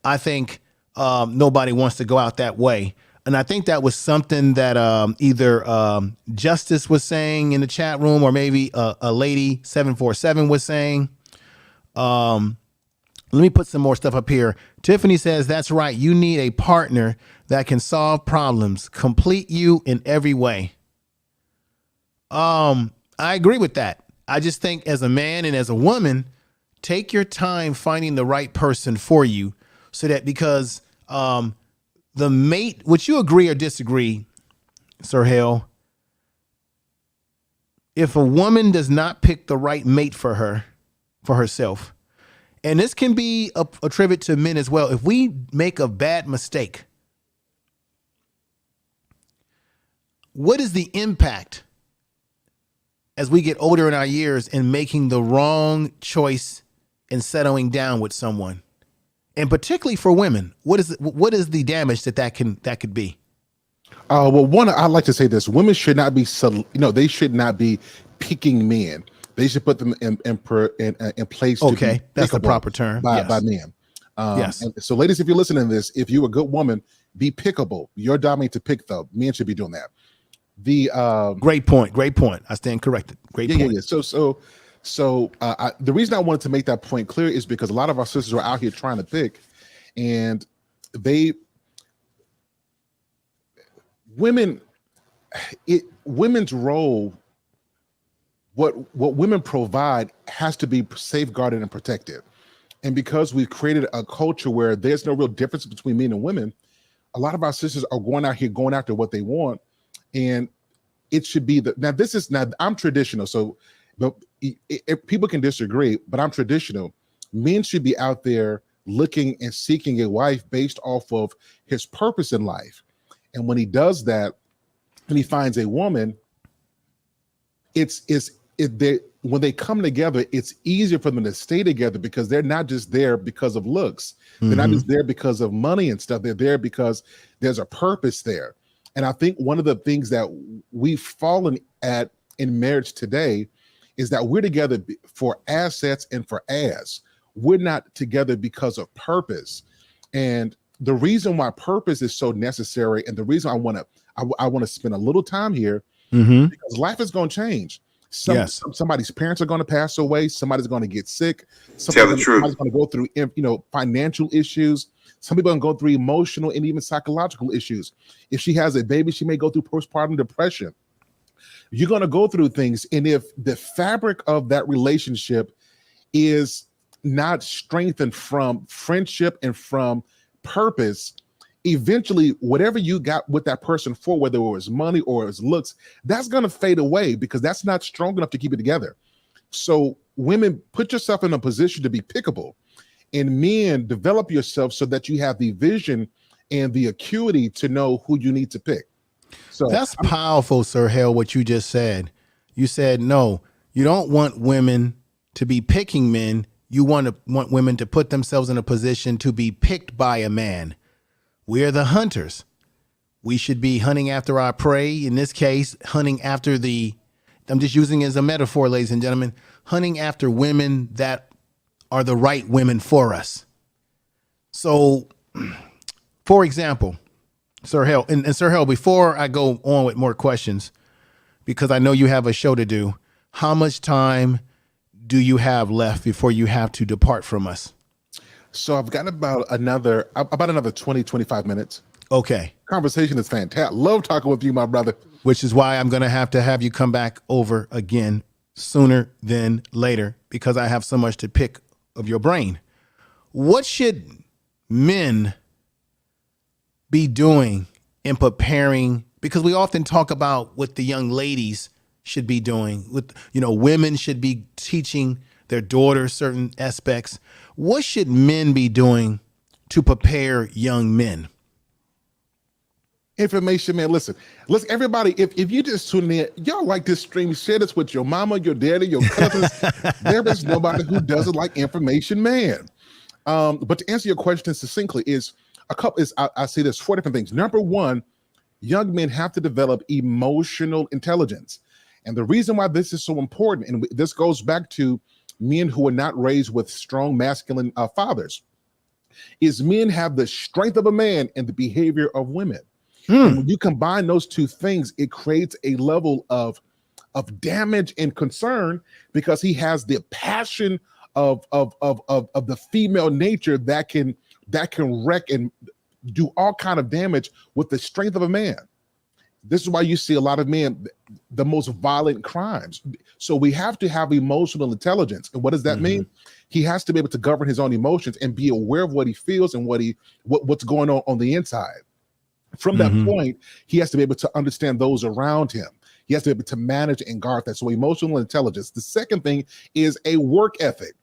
I think nobody wants to go out that way. And I think that was something that either Justice was saying in the chat room, or maybe a lady 747 was saying. Let me put some more stuff up here. Tiffany says, that's right. You need a partner that can solve problems, complete you in every way. I agree with that. I just think as a man and as a woman, take your time finding the right person for you, so that, because the mate, would you agree or disagree, Sir Hale? If a woman does not pick the right mate for herself, and this can be attributed to men as well, if we make a bad mistake, what is the impact as we get older in our years in making the wrong choice and settling down with someone? And particularly for women, what is the damage that could be? Well, one, I like to say this: women should not be, they should not be picking men. They should put them in place. Okay, to be that's the pickable proper term. by Yes. men. Yes. And so, ladies, if you're listening to this, if you're a good woman, be pickable. You're dominating to pick, though. Men should be doing that. The Great point. Great point. I stand corrected. Great point. yeah. So the reason I wanted to make that point clear is because a lot of our sisters are out here trying to pick, and women's role, what women provide has to be safeguarded and protected. And because we've created a culture where there's no real difference between men and women, a lot of our sisters are going out here going after what they want, and it should be now I'm traditional, so but people can disagree, but I'm traditional. Men should be out there looking and seeking a wife based off of his purpose in life. And when he does that, and he finds a woman, when they come together, it's easier for them to stay together because they're not just there because of looks. They're not just there because of money and stuff. They're there because there's a purpose there. And I think one of the things that we've fallen at in marriage today is that we're together for assets and for ass. We're not together because of purpose. And the reason why purpose is so necessary, and the reason I want to spend a little time here, because life is going to change. Somebody's parents are going to pass away. Somebody's going to get sick. Somebody's going to go through, financial issues. Some people are going to go through emotional and even psychological issues. If she has a baby, she may go through postpartum depression. You're going to go through things. And if the fabric of that relationship is not strengthened from friendship and from purpose, eventually whatever you got with that person for, whether it was money or it was looks, that's going to fade away because that's not strong enough to keep it together. So women, put yourself in a position to be pickable, and men, develop yourself so that you have the vision and the acuity to know who you need to pick. So that's powerful, Sir Hale, what you just said. You said, no, you don't want women to be picking men. You want women to put themselves in a position to be picked by a man. We're the hunters. We should be hunting after our prey. In this case, hunting after I'm just using it as a metaphor, ladies and gentlemen, hunting after women that are the right women for us. So, for example, Sir Hale, and Sir Hale, before I go on with more questions, because I know you have a show to do, how much time do you have left before you have to depart from us? So I've got about another 20, 25 minutes. Okay. Conversation is fantastic. Love talking with you, my brother. Which is why I'm going to have you come back over again sooner than later, because I have so much to pick of your brain. What should men be doing in preparing? Because we often talk about what the young ladies should be doing. Women should be teaching their daughters certain aspects. What should men be doing to prepare young men? Information, man. Listen, everybody, if you just tuning in, y'all like this stream, share this with your mama, your daddy, your cousins. There is nobody who doesn't like information, man. But to answer your question succinctly, I see there's 4 different things. Number one, young men have to develop emotional intelligence. And the reason why this is so important, and this goes back to men who are not raised with strong masculine fathers, is men have the strength of a man and the behavior of women. And when you combine those two things, it creates a level of damage and concern, because he has the passion of the female nature that can wreck and do all kind of damage with the strength of a man. This is why you see a lot of men, the most violent crimes. So we have to have emotional intelligence. And what does that mean? He has to be able to govern his own emotions and be aware of what he feels and what's going on the inside. From that point, he has to be able to understand those around him. He has to be able to manage and guard that. So emotional intelligence. The second thing is a work ethic.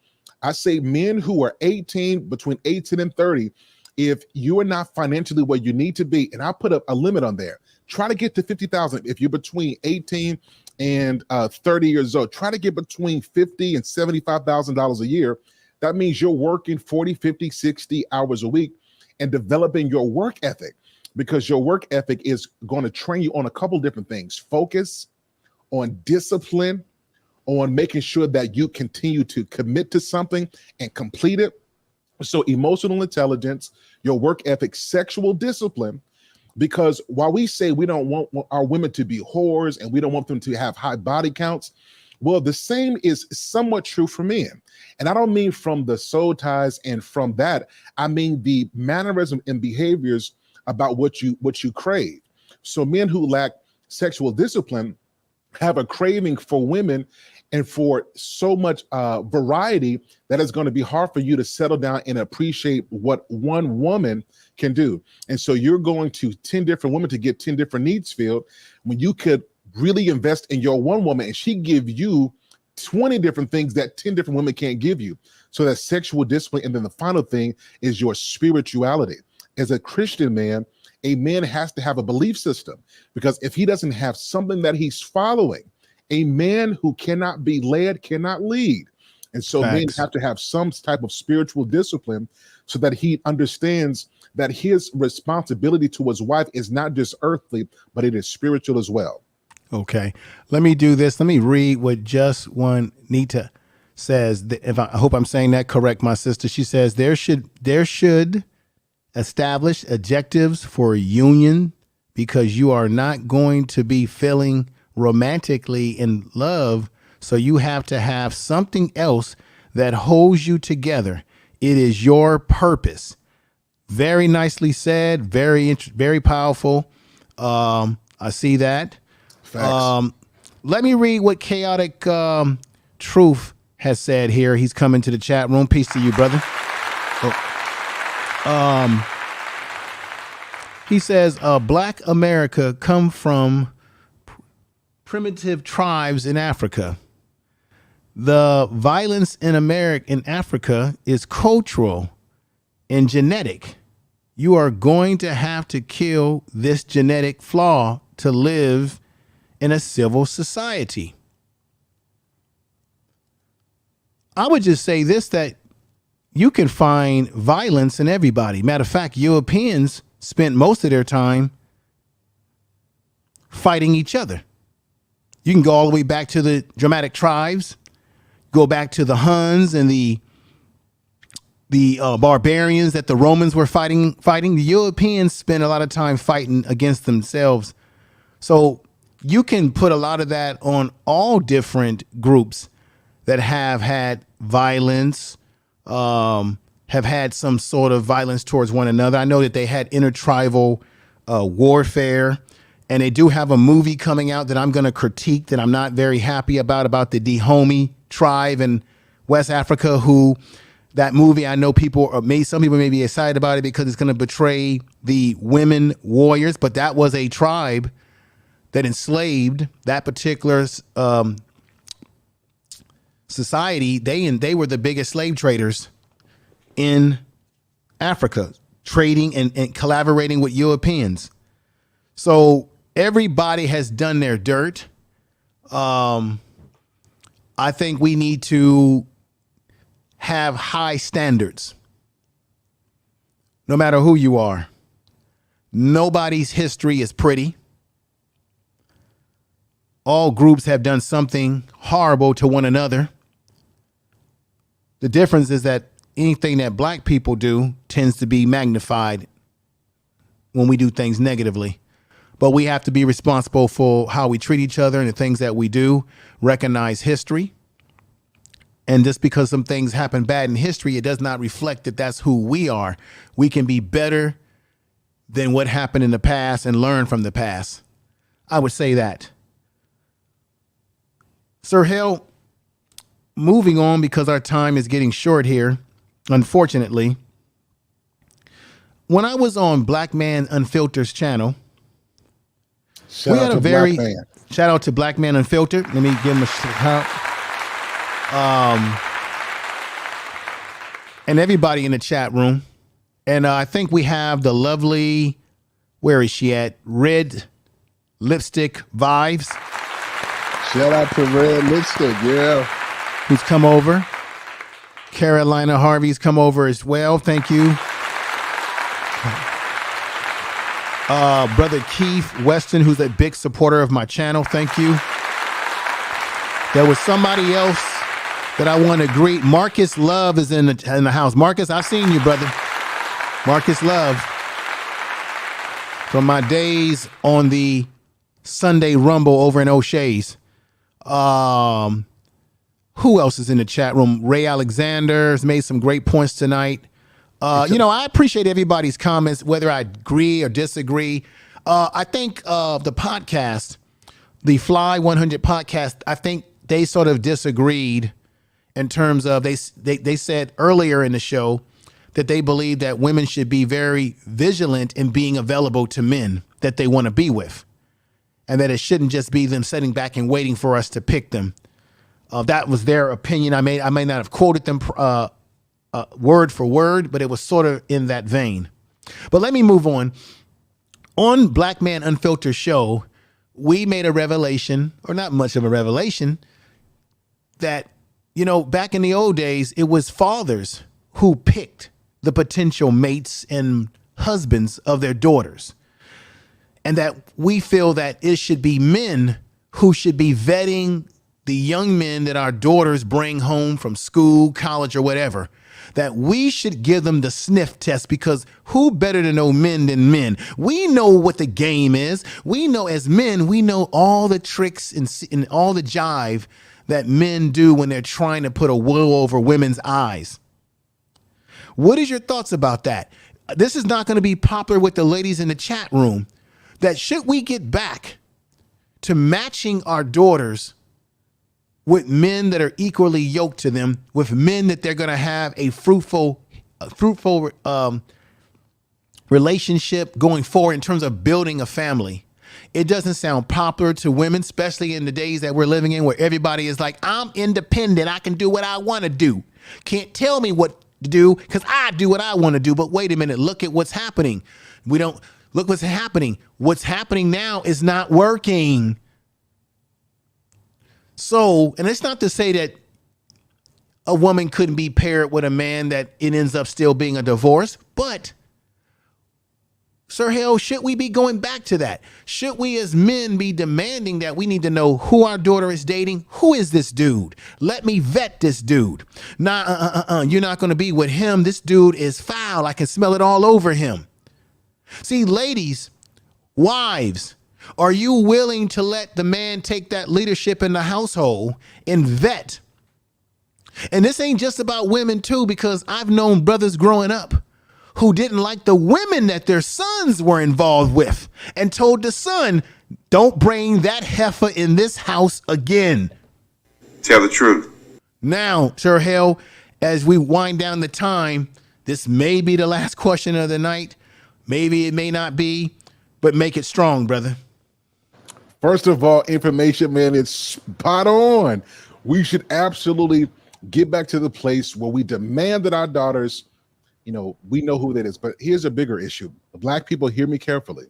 I say men who are between 18 and 30, if you are not financially where you need to be, and I put a limit on there, try to get to 50,000. If you're between 18 and 30 years old, try to get between $50,000 and $75,000 a year. That means you're working 40, 50, 60 hours a week and developing your work ethic. because your work ethic is going to train you on a couple different things: focus, on discipline, on making sure that you continue to commit to something and complete it. So emotional intelligence, your work ethic, sexual discipline, because while we say we don't want our women to be whores and we don't want them to have high body counts, well, the same is somewhat true for men. And I don't mean from the soul ties and from that, I mean the mannerism and behaviors about what you crave. So men who lack sexual discipline have a craving for women and for so much variety that it's going to be hard for you to settle down and appreciate what one woman can do. And so you're going to 10 different women to get 10 different needs filled when you could really invest in your one woman and she give you 20 different things that 10 different women can't give you. So that's sexual discipline. And then the final thing is your spirituality. As a Christian man, a man has to have a belief system, because if he doesn't have something that he's following, a man who cannot be led cannot lead. And so men have to have some type of spiritual discipline so that he understands that his responsibility to his wife is not just earthly, but it is spiritual as well. Okay, let me do this. Let me read what Just One Nita says. If I hope I'm saying that correct, my sister. She says there should establish objectives for a union, because you are not going to be feeling romantically in love, so you have to have something else that holds you together. It is your purpose. Very nicely said. Very powerful. I see that. Let me read what Chaotic Truth has said here. He's coming to the chat room. Peace to you, brother. He says, Black America come from primitive tribes in Africa. The violence in Africa is cultural and genetic. You are going to have to kill this genetic flaw to live in a civil society. I would just say this, that you can find violence in everybody. Matter of fact, Europeans spent most of their time fighting each other. You can go all the way back to the Germanic tribes, go back to the Huns and the barbarians that the Romans were fighting. The Europeans spent a lot of time fighting against themselves. So you can put a lot of that on all different groups that have had violence, have had some sort of violence towards one another. I know that they had intertribal warfare, and they do have a movie coming out that I'm going to critique that I'm not very happy about the Dahomey tribe in West Africa, who that movie, I know some people may be excited about it because it's going to betray the women warriors, but that was a tribe that enslaved that particular society. They were the biggest slave traders in Africa, trading and collaborating with Europeans. So everybody has done their dirt. I think we need to have high standards. No matter who you are, nobody's history is pretty. All groups have done something horrible to one another. The difference is that anything that black people do tends to be magnified when we do things negatively. But we have to be responsible for how we treat each other and the things that we do, recognize history. And just because some things happen bad in history, it does not reflect that that's who we are. We can be better than what happened in the past and learn from the past. I would say that. Sir Hale, moving on because our time is getting short here, unfortunately. When I was on Black Man Unfiltered's channel, Shout out to Black Man Unfiltered. Let me give him a shout out. And everybody in the chat room. And I think we have the lovely, where is she at? Red Lipstick Vibes. Shout out to Red Lipstick, yeah. Who's come over. Carolina Harvey's come over as well. Thank you. Brother Keith Weston, who's a big supporter of my channel. Thank you. There was somebody else that I want to greet. Marcus Love is in the house. Marcus, I've seen you, brother. Marcus Love. From my days on the Sunday Rumble over in O'Shea's. Who else is in the chat room? Ray Alexander has made some great points tonight. I appreciate everybody's comments, whether I agree or disagree. I think the podcast, the Fly 100 podcast, I think they sort of disagreed in terms of they said earlier in the show that they believe that women should be very vigilant in being available to men that they want to be with, and that it shouldn't just be them sitting back and waiting for us to pick them. That was their opinion. I may not have quoted them word for word, but it was sort of in that vein. But let me move on. On Black Man Unfiltered show, we made a revelation, or not much of a revelation, that, back in the old days, it was fathers who picked the potential mates and husbands of their daughters. And that we feel that it should be men who should be vetting the young men that our daughters bring home from school, college, or whatever, that we should give them the sniff test, because who better to know men than men? We know what the game is. We know as men, we know all the tricks and all the jive that men do when they're trying to put a wool over women's eyes. What is your thoughts about that? This is not going to be popular with the ladies in the chat room. That should we get back to matching our daughters with men that are equally yoked to them, with men that they're going to have a fruitful relationship going forward in terms of building a family. It doesn't sound popular to women, especially in the days that we're living in, where everybody is like, I'm independent. I can do what I want to do. Can't tell me what to do because I do what I want to do. But wait a minute, look at what's happening. Look what's happening. What's happening now is not working. So, and it's not to say that a woman couldn't be paired with a man that it ends up still being a divorce, but Sir Hale, should we be going back to that? Should we as men be demanding that we need to know who our daughter is dating? Who is this dude? Let me vet this dude. Nah, you're not going to be with him. This dude is foul. I can smell it all over him. See, ladies, wives, are you willing to let the man take that leadership in the household and vet? And this ain't just about women too, because I've known brothers growing up who didn't like the women that their sons were involved with and told the son, don't bring that heifer in this house again. Tell the truth. Now, Sir Hale, as we wind down the time, this may be the last question of the night. Maybe it may not be, but make it strong, brother. First of all, information, man, it's spot on. We should absolutely get back to the place where we demand that our daughters, we know who that is. But here's a bigger issue. Black people, hear me carefully.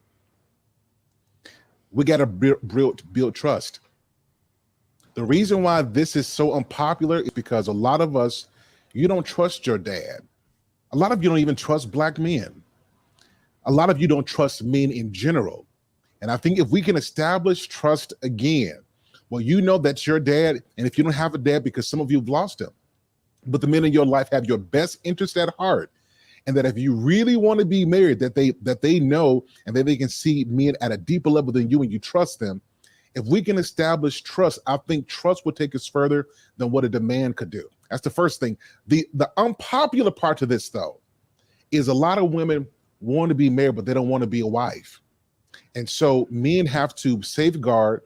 We got to build trust. The reason why this is so unpopular is because a lot of us, you don't trust your dad. A lot of you don't even trust black men. A lot of you don't trust men in general. And I think if we can establish trust again, well, you know that's your dad. And if you don't have a dad, because some of you have lost him, but the men in your life have your best interest at heart. And that if you really want to be married, that they know and that they can see men at a deeper level than you and you trust them. If we can establish trust, I think trust will take us further than what a demand could do. That's the first thing. The unpopular part to this, though, is a lot of women want to be married, but they don't want to be a wife. And so men have to safeguard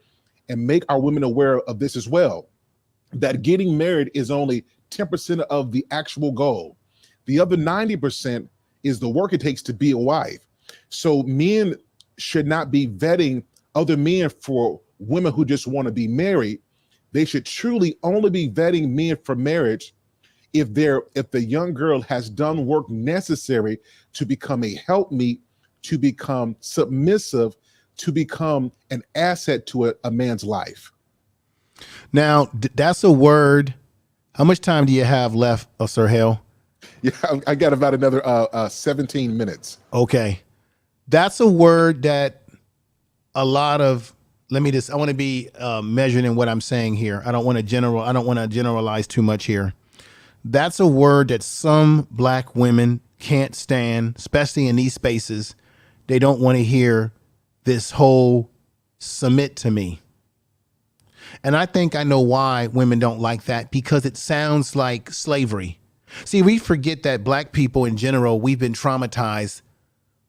and make our women aware of this as well, that getting married is only 10% of the actual goal. The other 90% is the work it takes to be a wife. So men should not be vetting other men for women who just want to be married. They should truly only be vetting men for marriage if the young girl has done work necessary to become a helpmeet, to become submissive, to become an asset to a man's life. Now, that's a word. How much time do you have left, Sir Hale? Yeah, I got about another 17 minutes. Okay. That's a word that a lot of, I want to be measured in what I'm saying here. I don't want to generalize too much here. That's a word that some black women can't stand, especially in these spaces. They don't want to hear this whole submit to me. And I think I know why women don't like that, because it sounds like slavery. See, we forget that black people in general, we've been traumatized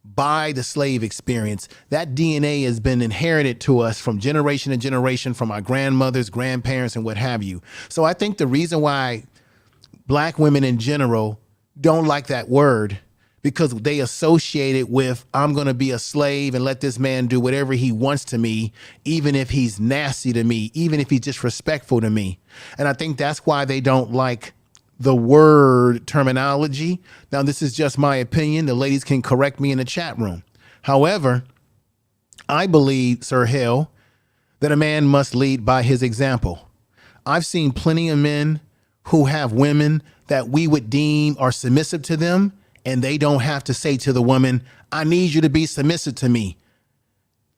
by the slave experience. That DNA has been inherited to us from generation to generation, from our grandmothers, grandparents, and what have you. So I think the reason why black women in general don't like that word, because they associate it with, I'm going to be a slave and let this man do whatever he wants to me, even if he's nasty to me, even if he's disrespectful to me. And I think that's why they don't like the word terminology. Now, this is just my opinion. The ladies can correct me in the chat room. However, I believe, Sir Hale, that a man must lead by his example. I've seen plenty of men who have women that we would deem are submissive to them, and they don't have to say to the woman, I need you to be submissive to me.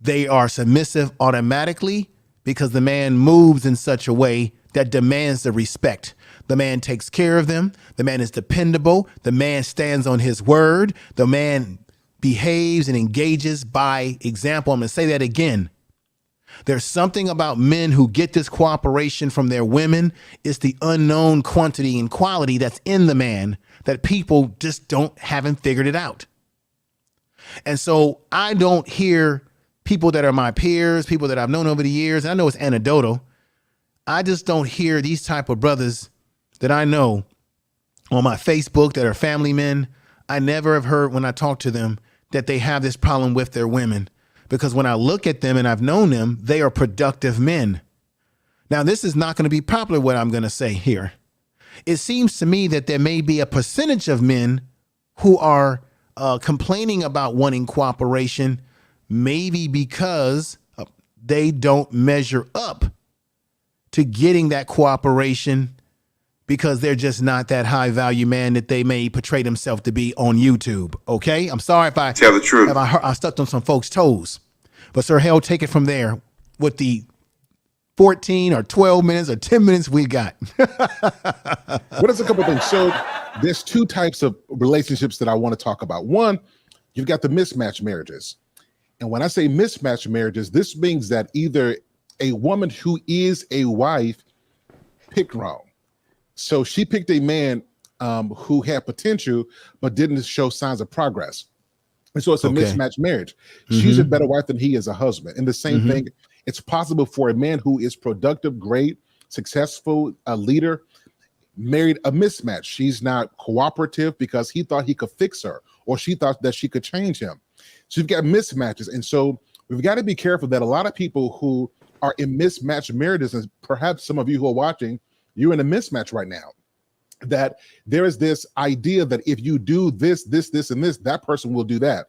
They are submissive automatically because the man moves in such a way that demands the respect. The man takes care of them. The man is dependable. The man stands on his word. The man behaves and engages by example. I'm going to say that again. There's something about men who get this cooperation from their women. It's the unknown quantity and quality that's in the man that people just haven't figured it out. And so I don't hear people that are my peers, people that I've known over the years, and I know it's anecdotal. I just don't hear these type of brothers that I know on my Facebook that are family men. I never have heard when I talk to them that they have this problem with their women, because when I look at them and I've known them, they are productive men. Now, this is not going to be popular, what I'm going to say here. It seems to me that there may be a percentage of men who are complaining about wanting cooperation, maybe because they don't measure up to getting that cooperation, because they're just not that high value man that they may portray themselves to be on YouTube. Okay, I'm sorry if I Tell the truth. If I stepped on some folks' toes, but Sir Hale, take it from there with the 14 or 12 minutes or 10 minutes we got. What is a couple of things? So there's two types of relationships that I want to talk about. One, you've got the mismatch marriages. And when I say mismatch marriages, this means that either a woman who is a wife picked wrong. So she picked a man who had potential, but didn't show signs of progress. And so it's a mismatched marriage. She's a better wife than he is a husband. And the same thing, it's possible for a man who is productive, great, successful, a leader, married a mismatch. She's not cooperative because he thought he could fix her, or she thought that she could change him. So you've got mismatches. And so we've got to be careful that a lot of people who are in mismatched marriages, and perhaps some of you who are watching, you're in a mismatch right now, that there is this idea that if you do this, and this, that person will do that.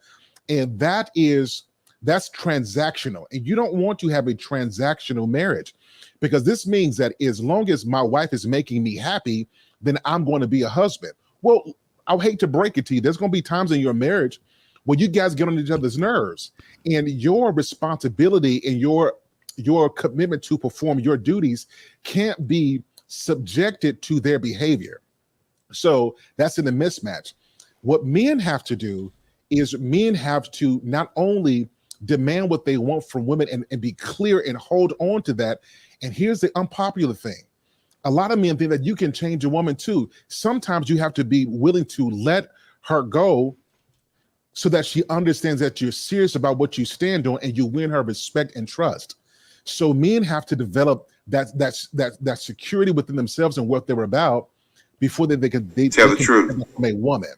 And that's transactional. And you don't want to have a transactional marriage, because this means that as long as my wife is making me happy, then I'm going to be a husband. Well, I hate to break it to you. There's going to be times in your marriage where you guys get on each other's nerves, and your responsibility and your commitment to perform your duties can't be subjected to their behavior. So that's in the mismatch. What men have to do is men have to not only demand what they want from women and be clear and hold on to that. And here's the unpopular thing. A lot of men think that you can change a woman too. Sometimes you have to be willing to let her go so that she understands that you're serious about what you stand on, and you win her respect and trust. So men have to develop that security within themselves and what they're about before they can tell the truth from a woman.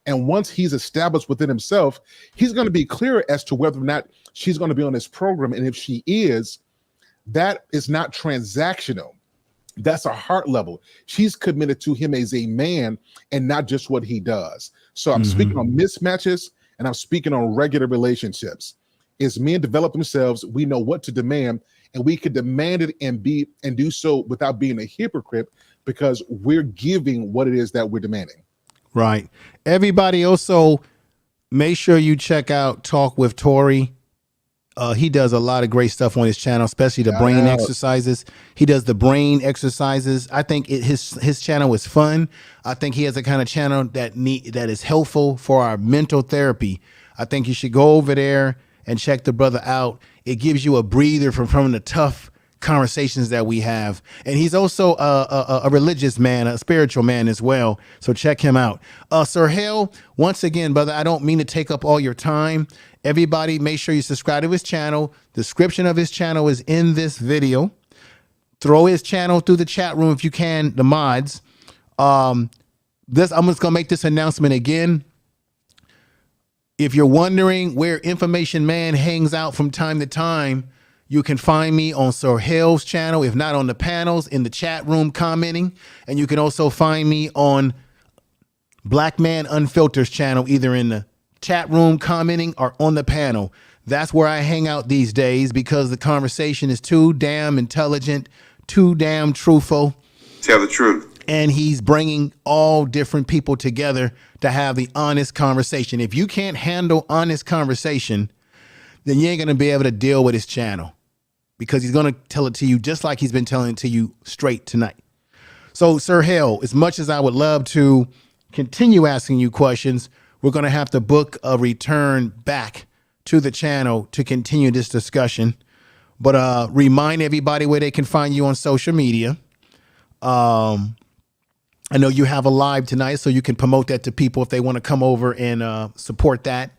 And once he's established within himself, he's going to be clear as to whether or not she's going to be on this program. And if she is, that is not transactional. That's a heart level. She's committed to him as a man and not just what he does. So I'm speaking on mismatches, and I'm speaking on regular relationships. As men develop themselves, we know what to demand, and we can demand it and do so without being a hypocrite, because we're giving what it is that we're demanding. Right. Everybody also make sure you check out Talk with Tori. He does a lot of great stuff on his channel, especially the brain exercises. He does the brain exercises. I think his channel is fun. I think he has a kind of channel that is helpful for our mental therapy. I think you should go over there and check the brother out. It gives you a breather from the tough conversations that we have. And he's also a religious man, a spiritual man as well. So check him out. Sir Hale, once again, brother, I don't mean to take up all your time. Everybody, make sure you subscribe to his channel. Description of his channel is in this video. Throw his channel through the chat room if you can, the mods. I'm just gonna make this announcement again. If you're wondering where Information Man hangs out from time to time, you can find me on Sir Hale's channel, if not on the panels, in the chat room commenting. And you can also find me on Black Man Unfiltered's channel, either in the chat room commenting or on the panel. That's where I hang out these days because the conversation is too damn intelligent, too damn truthful. Tell the truth. And he's bringing all different people together to have the honest conversation. If you can't handle honest conversation, then you ain't going to be able to deal with his channel because he's going to tell it to you just like he's been telling it to you straight tonight. So, Sir Hale, as much as I would love to continue asking you questions, we're going to have to book a return back to the channel to continue this discussion. But remind everybody where they can find you on social media. I know you have a live tonight, so you can promote that to people if they want to come over and support that.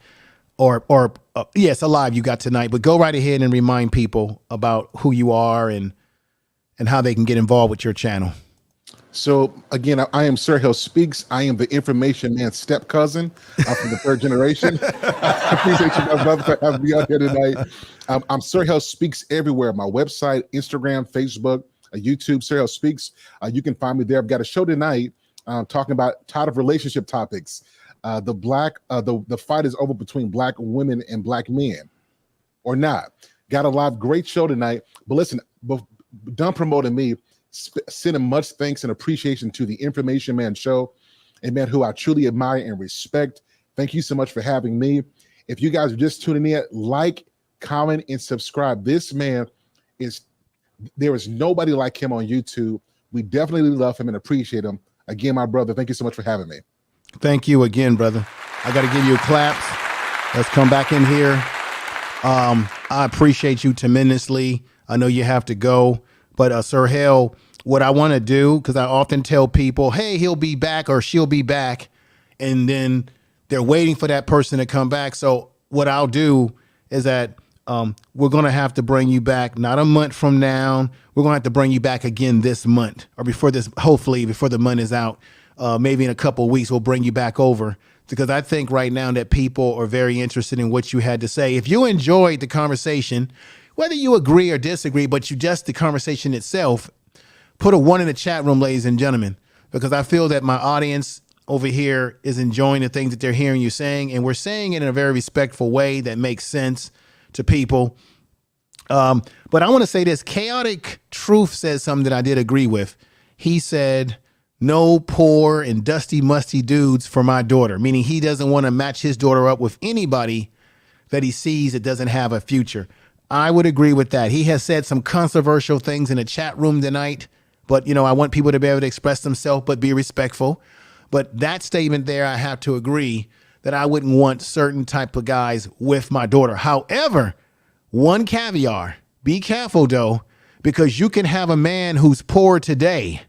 Or yes, a live you got tonight. But go right ahead and remind people about who you are and how they can get involved with your channel. So again, I am Sir Hale Speaks. I am the Information Man's step cousin from the third generation. I appreciate you, my brother, for having me out here tonight. I'm Sir Hale Speaks everywhere. My website, Instagram, Facebook, YouTube, Sir Hale Speaks. You can find me there. I've got a show tonight talking about tired of relationship topics. The fight is over between Black women and Black men, or not. Got a live great show tonight. But listen, done promoting me. Sending much thanks and appreciation to the Information Man Show, a man who I truly admire and respect. Thank you so much for having me. If you guys are just tuning in, like, comment, and subscribe. This man there is nobody like him on YouTube. We definitely love him and appreciate him. Again, my brother, thank you so much for having me. Thank you again, brother. I got to give you a claps. Let's come back in here. I appreciate you tremendously. I know you have to go. But Sir Hale, what I want to do, because I often tell people, hey, he'll be back or she'll be back. And then they're waiting for that person to come back. So what I'll do is that we're going to have to bring you back, not a month from now. We're going to have to bring you back again this month or hopefully before the month is out. Maybe in a couple of weeks, we'll bring you back over because I think right now that people are very interested in what you had to say. If you enjoyed the conversation, whether you agree or disagree, but the conversation itself, put a 1 in the chat room, ladies and gentlemen, because I feel that my audience over here is enjoying the things that they're hearing you saying, and we're saying it in a very respectful way that makes sense to people. But I want to say this. Chaotic Truth says something that I did agree with. He said, no poor and dusty, musty dudes for my daughter, meaning he doesn't want to match his daughter up with anybody that he sees that doesn't have a future. I would agree with that. He has said some controversial things in the chat room tonight, but I want people to be able to express themselves, but be respectful. But that statement there, I have to agree that I wouldn't want certain type of guys with my daughter. However, one caveat, be careful though, because you can have a man who's poor today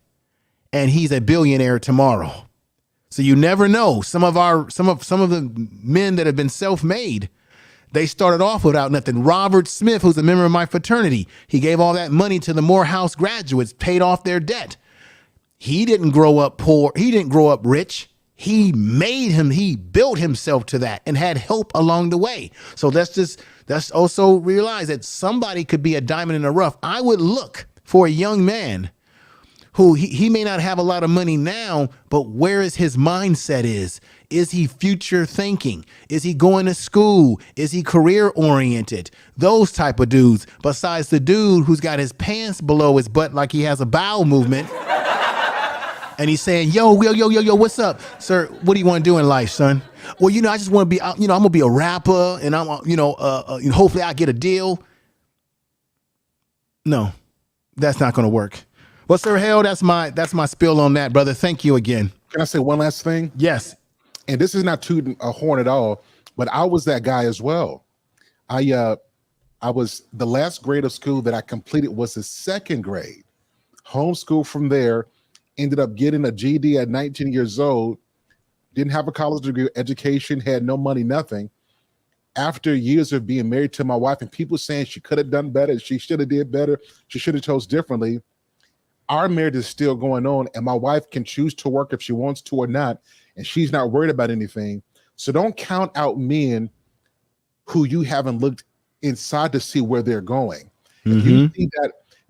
and he's a billionaire tomorrow. So you never know. Some of the men that have been self-made, they started off without nothing. Robert Smith, who's a member of my fraternity, he gave all that money to the Morehouse graduates, paid off their debt. He didn't grow up poor. He didn't grow up rich. He built himself to that and had help along the way. So let's also realize that somebody could be a diamond in the rough. I would look for a young man who he may not have a lot of money now, but where is his mindset is? Is he future thinking? Is he going to school? Is he career oriented? Those type of dudes, besides the dude who's got his pants below his butt like he has a bowel movement. and he's saying, yo, what's up, sir? What do you want to do in life, son? Well, I just want to be, I'm gonna be a rapper, and I'm, hopefully I get a deal. No, that's not gonna work. Well, Sir Hale, that's my spill on that, brother. Thank you again. Can I say one last thing? Yes. And this is not tooting a horn at all, but I was that guy as well. I was the last grade of school that I completed was the second grade. Homeschool from there, ended up getting a GED at 19 years old, didn't have a college degree, education, had no money, nothing. After years of being married to my wife and people saying she could have done better, she should have did better, she should have chose differently, our marriage is still going on, and my wife can choose to work if she wants to or not, and she's not worried about anything. So don't count out men who you haven't looked inside to see where they're going. If you see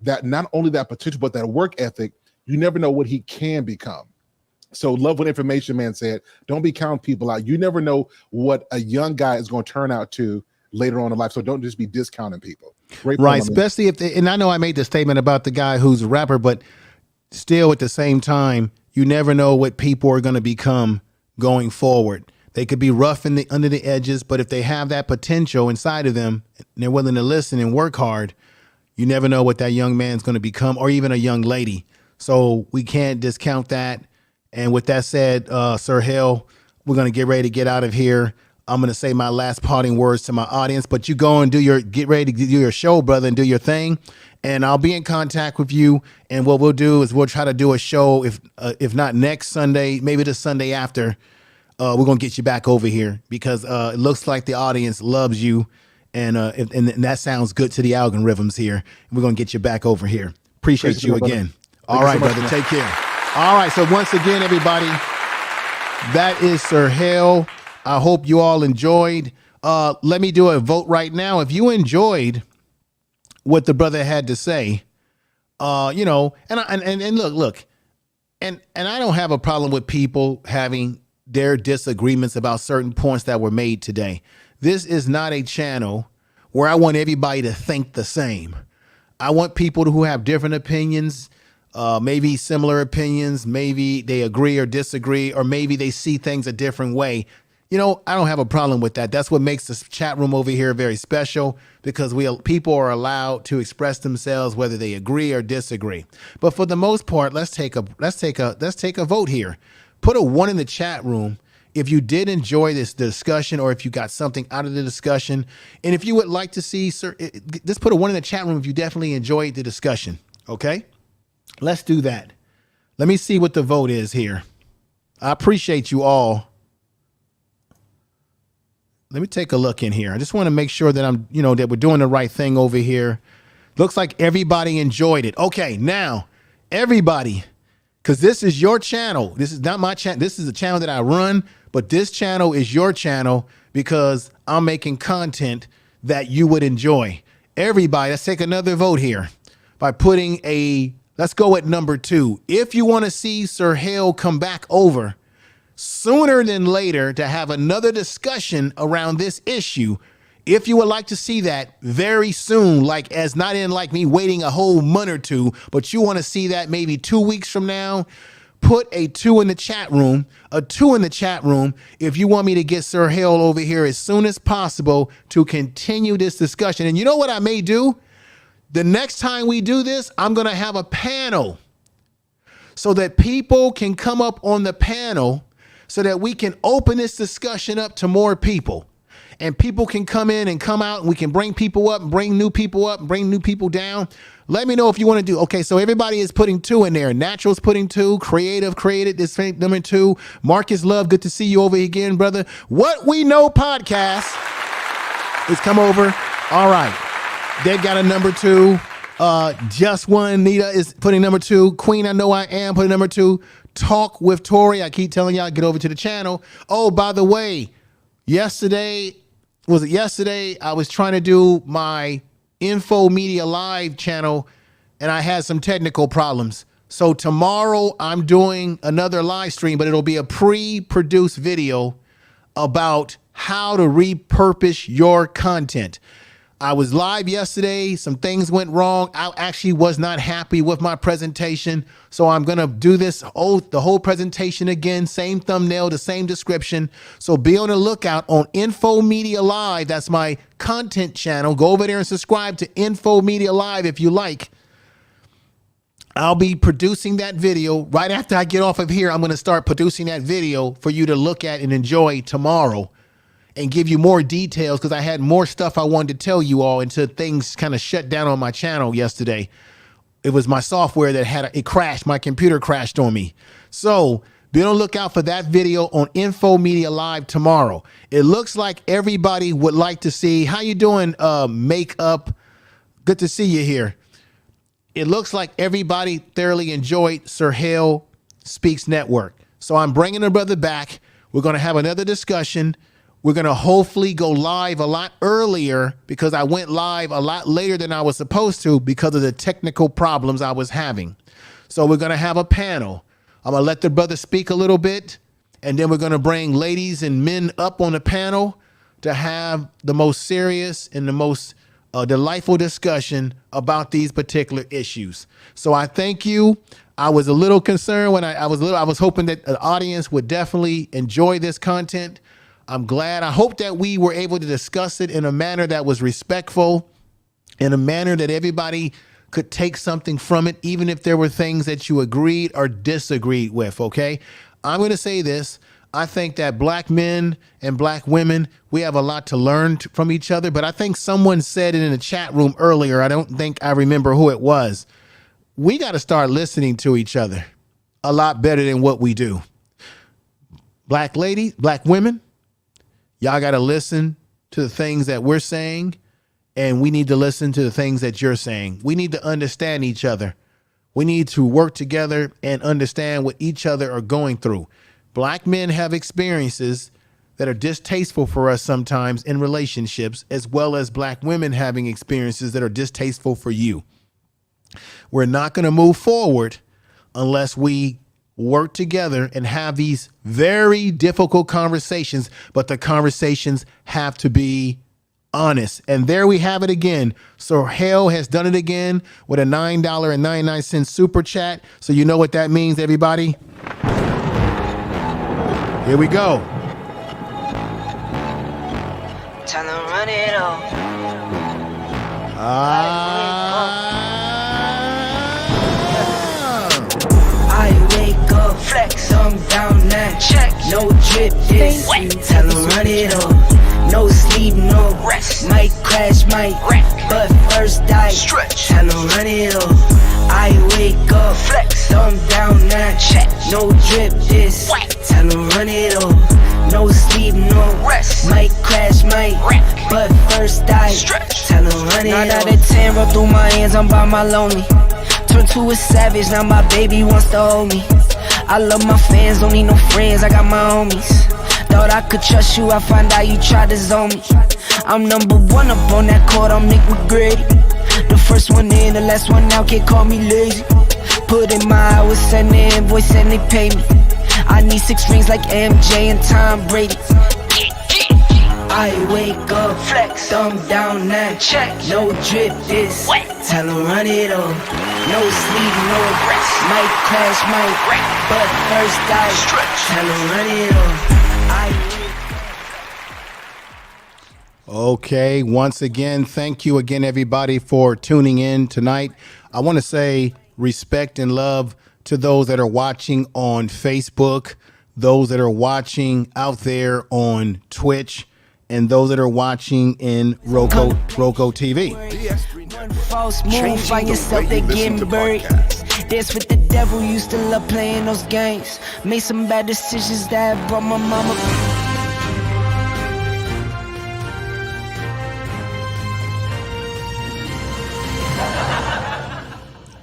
that not only that potential, but that work ethic, you never know what he can become. So love what Information Man said. Don't be counting people out. You never know what a young guy is going to turn out to later on in life. So don't just be discounting people. Great Right. point, Especially if and I know I made the statement about the guy who's a rapper, but still at the same time, you never know what people are going to become going forward. They could be rough under the edges, but if they have that potential inside of them and they're willing to listen and work hard, you never know what that young man's going to become, or even a young lady. So we can't discount that. And with that said, Sir Hale, we're going to get ready to get out of here. I'm going to say my last parting words to my audience, but you go and get ready to do your show, brother, and do your thing. And I'll be in contact with you. And what we'll do is we'll try to do a show, if not next Sunday, maybe the Sunday after. We're going to get you back over here because it looks like the audience loves you. And that sounds good to the algorithms here. We're going to get you back over here. Appreciate you again. All right, brother. Take care. All right. So once again, everybody, that is Sir Hale. I hope you all enjoyed. Let me do a vote right now. If you enjoyed what the brother had to say, and look, and I don't have a problem with people having their disagreements about certain points that were made today. This is not a channel where I want everybody to think the same. I want people who have different opinions, maybe similar opinions, maybe they agree or disagree, or maybe they see things a different way. I don't have a problem with that. That's what makes this chat room over here very special, because people are allowed to express themselves whether they agree or disagree. But for the most part, let's take a vote here. Put a 1 in the chat room if you did enjoy this discussion, or if you got something out of the discussion. And if you would like to see, just put a 1 in the chat room if you definitely enjoyed the discussion. Okay, let's do that. Let me see what the vote is here. I appreciate you all. Let me take a look in here. I just want to make sure that that we're doing the right thing over here. Looks like everybody enjoyed it. Okay, now everybody, because this is your channel. This is not my channel. This is a channel that I run, but this channel is your channel because I'm making content that you would enjoy. Everybody, let's take another vote here by putting let's go at number 2. If you want to see Sir Hale come back over sooner than later to have another discussion around this issue, if you would like to see that very soon, like me waiting a whole month or 2, but you want to see that maybe 2 weeks from now, put a 2 in the chat room, if you want me to get Sir Hale over here as soon as possible to continue this discussion. And you know what I may do? The next time we do this, I'm going to have a panel so that people can come up on the panel so that we can open this discussion up to more people. And people can come in and come out, and we can bring people up and bring new people up and bring new people down. Let me know if you want to do. Okay, so everybody is putting 2 in there. Natural's putting 2. Creative created this number 2. Marcus Love, good to see you over again, brother. What We Know podcast is come over. All right, they got a number 2. Just One Nita is putting number 2. Queen I Know I Am putting number 2. Talk with Tori. I keep telling y'all, get over to the channel. Oh, by the way, yesterday I was trying to do my Info Media Live channel and I had some technical problems. So tomorrow I'm doing another live stream, but it'll be a pre-produced video about how to repurpose your content. I was live yesterday. Some things went wrong. I actually was not happy with my presentation. So I'm going to do the whole presentation again. Same thumbnail, the same description. So be on the lookout on Info Media Live. That's my content channel. Go over there and subscribe to Info Media Live if you like. I'll be producing that video right after I get off of here. I'm going to start producing that video for you to look at and enjoy tomorrow and give you more details, because I had more stuff I wanted to tell you all until things kind of shut down on my channel yesterday. It was my software that it crashed. My computer crashed on me. So be on the lookout for that video on Info Media Live tomorrow. It looks like everybody would like to see. How you doing, Makeup? Good to see you here. It looks like everybody thoroughly enjoyed Sir Hale Speaks Network. So I'm bringing the brother back. We're going to have another discussion. We're going to hopefully go live a lot earlier, because I went live a lot later than I was supposed to because of the technical problems I was having. So we're going to have a panel. I'm going to let the brother speak a little bit, and then we're going to bring ladies and men up on the panel to have the most serious and the most delightful discussion about these particular issues. So I thank you. I was a little concerned when I was hoping that the audience would definitely enjoy this content. I'm glad. I hope that we were able to discuss it in a manner that was respectful, in a manner that everybody could take something from it, even if there were things that you agreed or disagreed with, okay? I'm going to say this. I think that black men and black women, we have a lot to learn from each other, but I think someone said it in the chat room earlier. I don't think I remember who it was. We got to start listening to each other a lot better than what we do. Black ladies, black women, y'all got to listen to the things that we're saying, and we need to listen to the things that you're saying. We need to understand each other. We need to work together and understand what each other are going through. Black men have experiences that are distasteful for us sometimes in relationships, as well as black women having experiences that are distasteful for you. We're not going to move forward unless we work together and have these very difficult conversations, but the conversations have to be honest. And there we have it again. So Hale has done it again with a $9.99 super chat. So you know what that means, everybody. Here we go. Tell them run it up. I wake up, flex, I'm down now. Check, no drip, this. Tell them run it up. No sleep, no rest. Might crash, might wreck, but first I stretch. Tell them run it up. I wake up, flex, I'm down now. Check, no drip, this. Tell them run it up. No sleep, no rest. Might crash, might wreck, but first I stretch. Tell them run it up. 9 out of 10 roll through my hands, I'm by my lonely. Turn to a savage, now my baby wants to hold me. I love my fans, don't need no friends, I got my homies. Thought I could trust you, I find out you tried to zone me. I'm number one up on that court, I'm Nick McGrady. The first one in, the last one out, can't call me lazy. Put in my hours, send the invoice and they pay me. I need 6 rings like MJ and Tom Brady. I wake up, flex, thumb down now. Check, no drip, this. Tell them run it up. No sleep, no rest. Might crash, might wreck, but first I stretch. Tell them run it up. Okay, once again, thank you again, everybody, for tuning in tonight. I want to say respect and love to those that are watching on Facebook, those that are watching out there on Twitch, and those that are watching in Roku TV. One false move, find yourself, they getting buried. That's what the devil used to love playing those games. Made some bad decisions that brought my mama.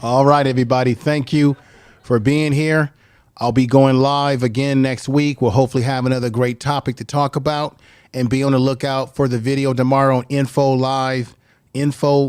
All right, everybody. Thank you for being here. I'll be going live again next week. We'll hopefully have another great topic to talk about, and be on the lookout for the video tomorrow on Info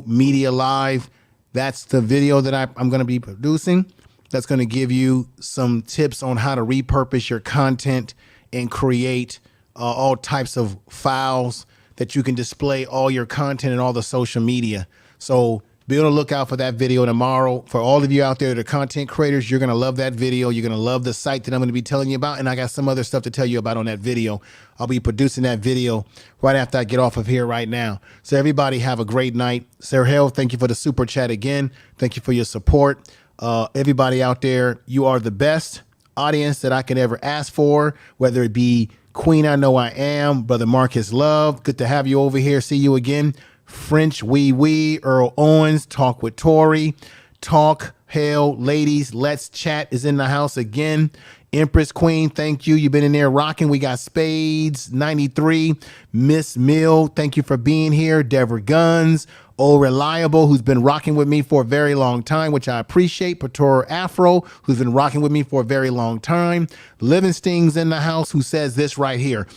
Media Live. That's the video that I'm going to be producing. That's going to give you some tips on how to repurpose your content and create all types of files that you can display all your content and all the social media. So be on the lookout for that video tomorrow. For all of you out there that are content creators, you're going to love that video. You're going to love the site that I'm going to be telling you about. And I got some other stuff to tell you about on that video. I'll be producing that video right after I get off of here right now. So everybody have a great night. Sir Hale, thank you for the super chat again. Thank you for your support. Everybody out there, you are the best audience that I could ever ask for, whether it be Queen I Know I Am, Brother Marcus Love. Good to have you over here. See you again. French Wee, Earl Owens, Talk with Tori, Talk, Hale, ladies, Let's Chat is in the house again. Empress Queen, thank you. You've been in there rocking. We got Spades 93, Miss Mill, thank you for being here. Deborah Guns, Old Reliable, who's been rocking with me for a very long time, which I appreciate. Pator Afro, who's been rocking with me for a very long time. Livingston's in the house, who says this right here.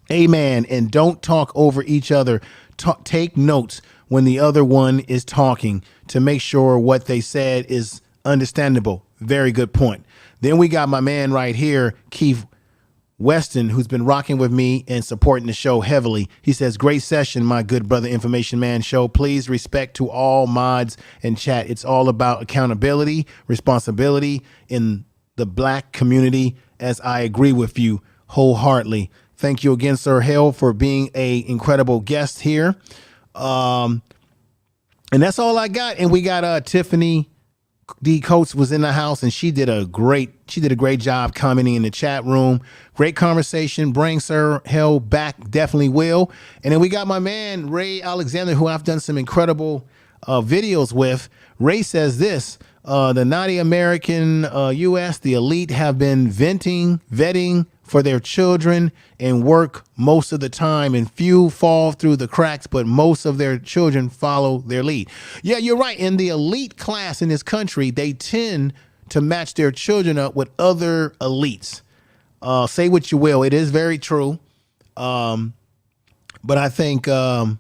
Amen. And don't talk over each other. Take notes when the other one is talking to make sure what they said is understandable. Very good point. Then we got my man right here, Keith Weston, who's been rocking with me and supporting the show heavily. He says, great session, my good brother Information Man show. Please respect to all mods and chat. It's all about accountability, responsibility in the black community, as I agree with you wholeheartedly. Thank you again, Sir Hale, for being a incredible guest here. And that's all I got. And we got Tiffany D. Coates was in the house, and she did a great job commenting in the chat room. Great conversation. Bring Sir Hale back. Definitely will. And then we got my man, Ray Alexander, who I've done some incredible videos with. Ray says this. The naughty American U.S., the elite have been vetting for their children and work most of the time, and few fall through the cracks, but most of their children follow their lead. Yeah, you're right. In the elite class in this country, they tend to match their children up with other elites. Say what you will. It is very true. But I think that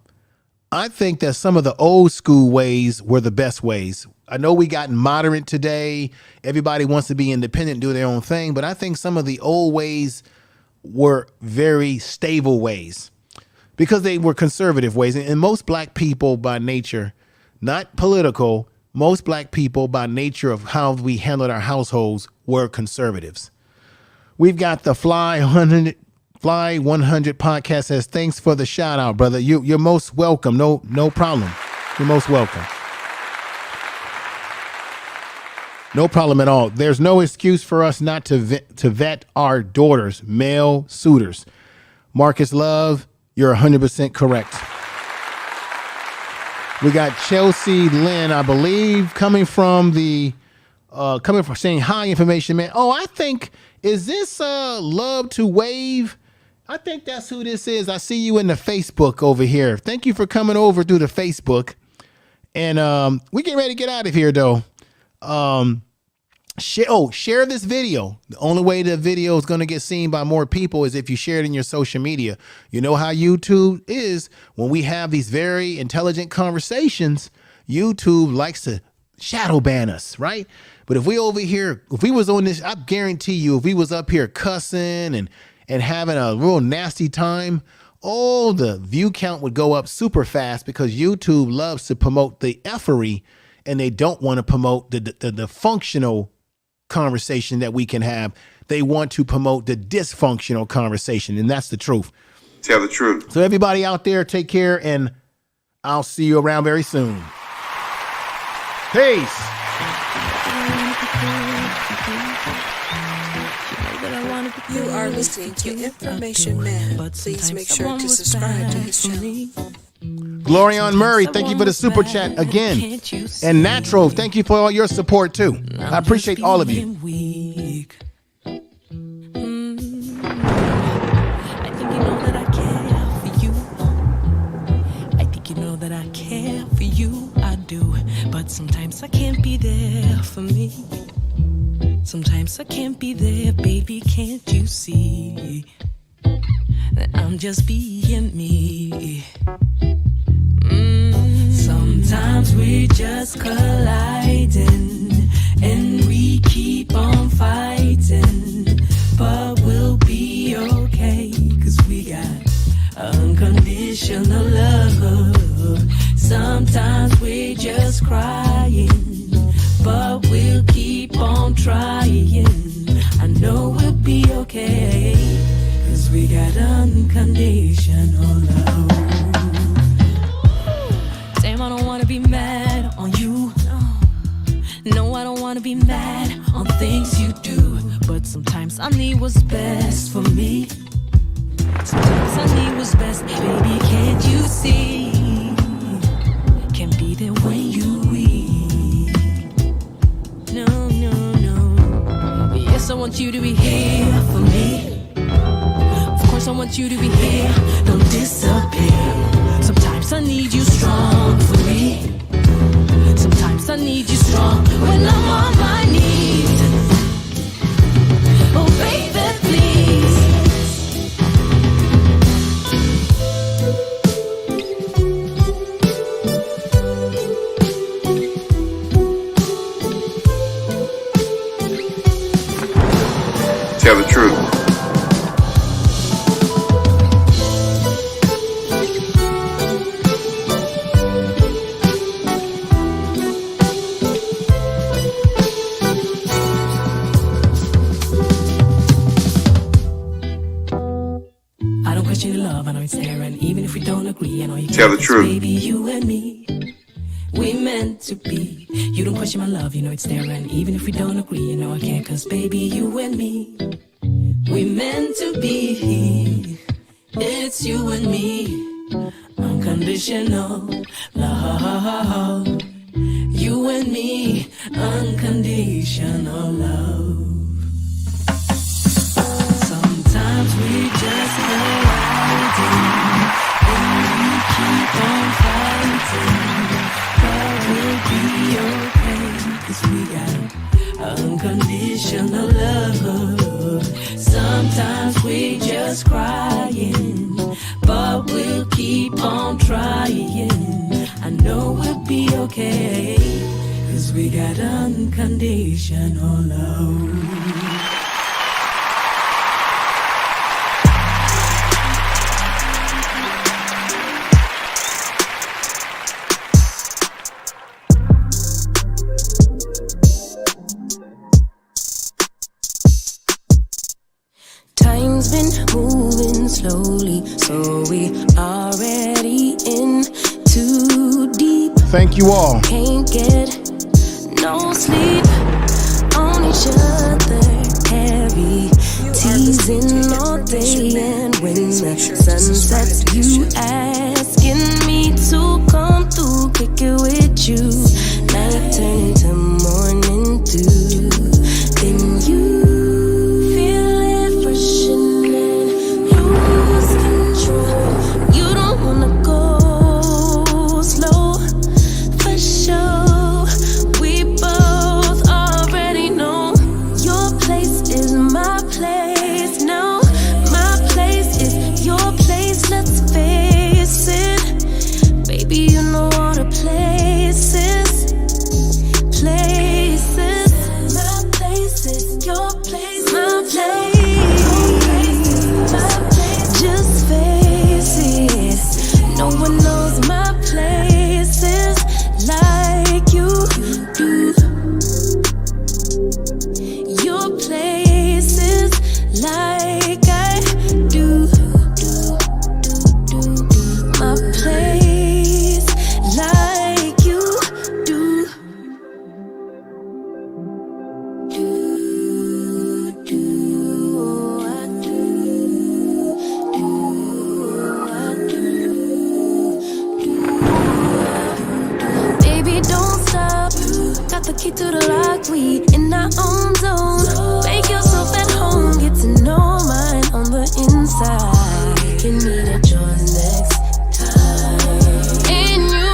some of the old school ways were the best ways. I know we got moderate today. Everybody wants to be independent, do their own thing. But I think some of the old ways were very stable ways because they were conservative ways. And most black people by nature, not political, most black people by nature of how we handled our households were conservatives. We've got the Fly 100 podcast says, thanks for the shout out, brother. You're most welcome. No problem. You're most welcome. No problem at all. There's no excuse for us not to vet our daughters, male suitors. Marcus Love, you're 100% correct. We got Chelsea Lynn, I believe, coming from saying hi, Information Man. Oh, I think, is this Love to Wave? I think that's who this is. I see you in the Facebook over here. Thank you for coming over through the Facebook. And we getting ready to get out of here, though. Share this video. The only way the video is going to get seen by more people is if you share it in your social media. You know how YouTube is. When we have these very intelligent conversations, YouTube likes to shadow ban us, right? But if we over here, if we was on this, I guarantee you, if we was up here cussing and having a real nasty time, the view count would go up super fast because YouTube loves to promote the effery, and they don't want to promote the functional conversation that we can have. They want to promote the dysfunctional conversation, and that's the truth. Tell the truth. So everybody out there, take care, and I'll see you around very soon. Peace. You are listening to Information Man. Please make sure to subscribe to his channel. Glorion Murray, thank you for the super chat again. And Natural, thank you for all your support too. I appreciate all of you. I think you know that I care for you. I think you know that I care for you. I do. But sometimes I can't be there for me. Sometimes I can't be there, baby, can't you see that I'm just being me? Sometimes we're just colliding and we keep on fighting, but we'll be okay, 'cause we got unconditional love. Sometimes we're just crying, but we'll keep on trying. I know we'll be okay, 'cause we got unconditional love. Damn, I don't wanna be mad on you. No, I don't wanna be mad on things you do. But sometimes I need what's best for me. Sometimes I need what's best, baby, can't you see? Can't be there when you weak. No, no, no. Yes, I want you to be here for me. Of course I want you to be here, don't disappear. Sometimes I need you strong for me. Sometimes I need you strong when I'm on my knees. Oh baby, please. Tell the truth. I don't question your love, I know it's there, and even if we don't agree, I know you Tell the can't, truth. baby, you and me, we meant to be. You don't question my love, you know it's there, and even if we don't agree, you know I can't, 'cause baby, you and me, we meant to be. It's you and me, unconditional love. You and me, unconditional love. Sometimes we just hiding, and we keep on fighting, but we'll be okay, 'cause we got unconditional love. Sometimes we just crying, but we'll keep on trying. I know we'll be okay, 'cause we got unconditional love. Time's been moving slowly, so we already in too deep. Thank you all. Can't get no sleep on each other, heavy teasing all day, and when the sun sets, you asking me to come through, kick it with you. Night turn to morning dew, then you key to the lock, we in our own zone. Make yourself at home, get to know mine on the inside. We can meet at yours next time. And you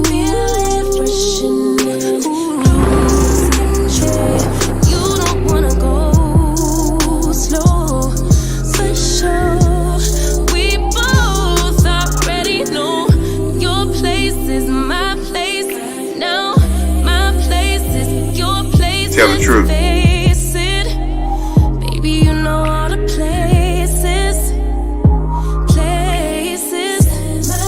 feel it freshening, lose control. You don't wanna go slow, for sure. We both already know your place is my place now. Tell the truth. Face it, baby, you know all the places, places. My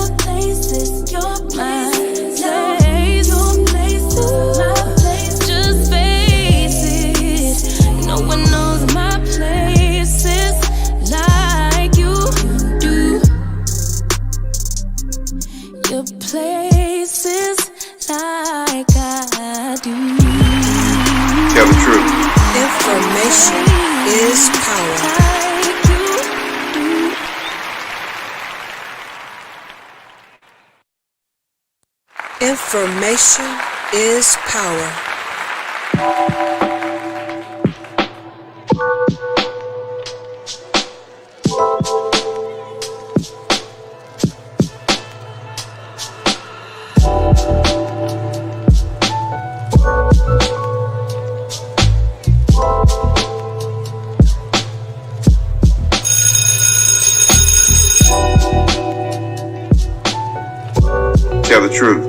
to places like I do. Tell the truth. Information is power. Like you do. Information is power. Tell the truth.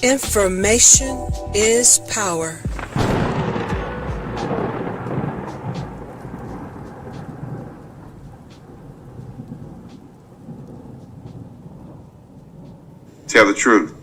Information is power. Tell the truth.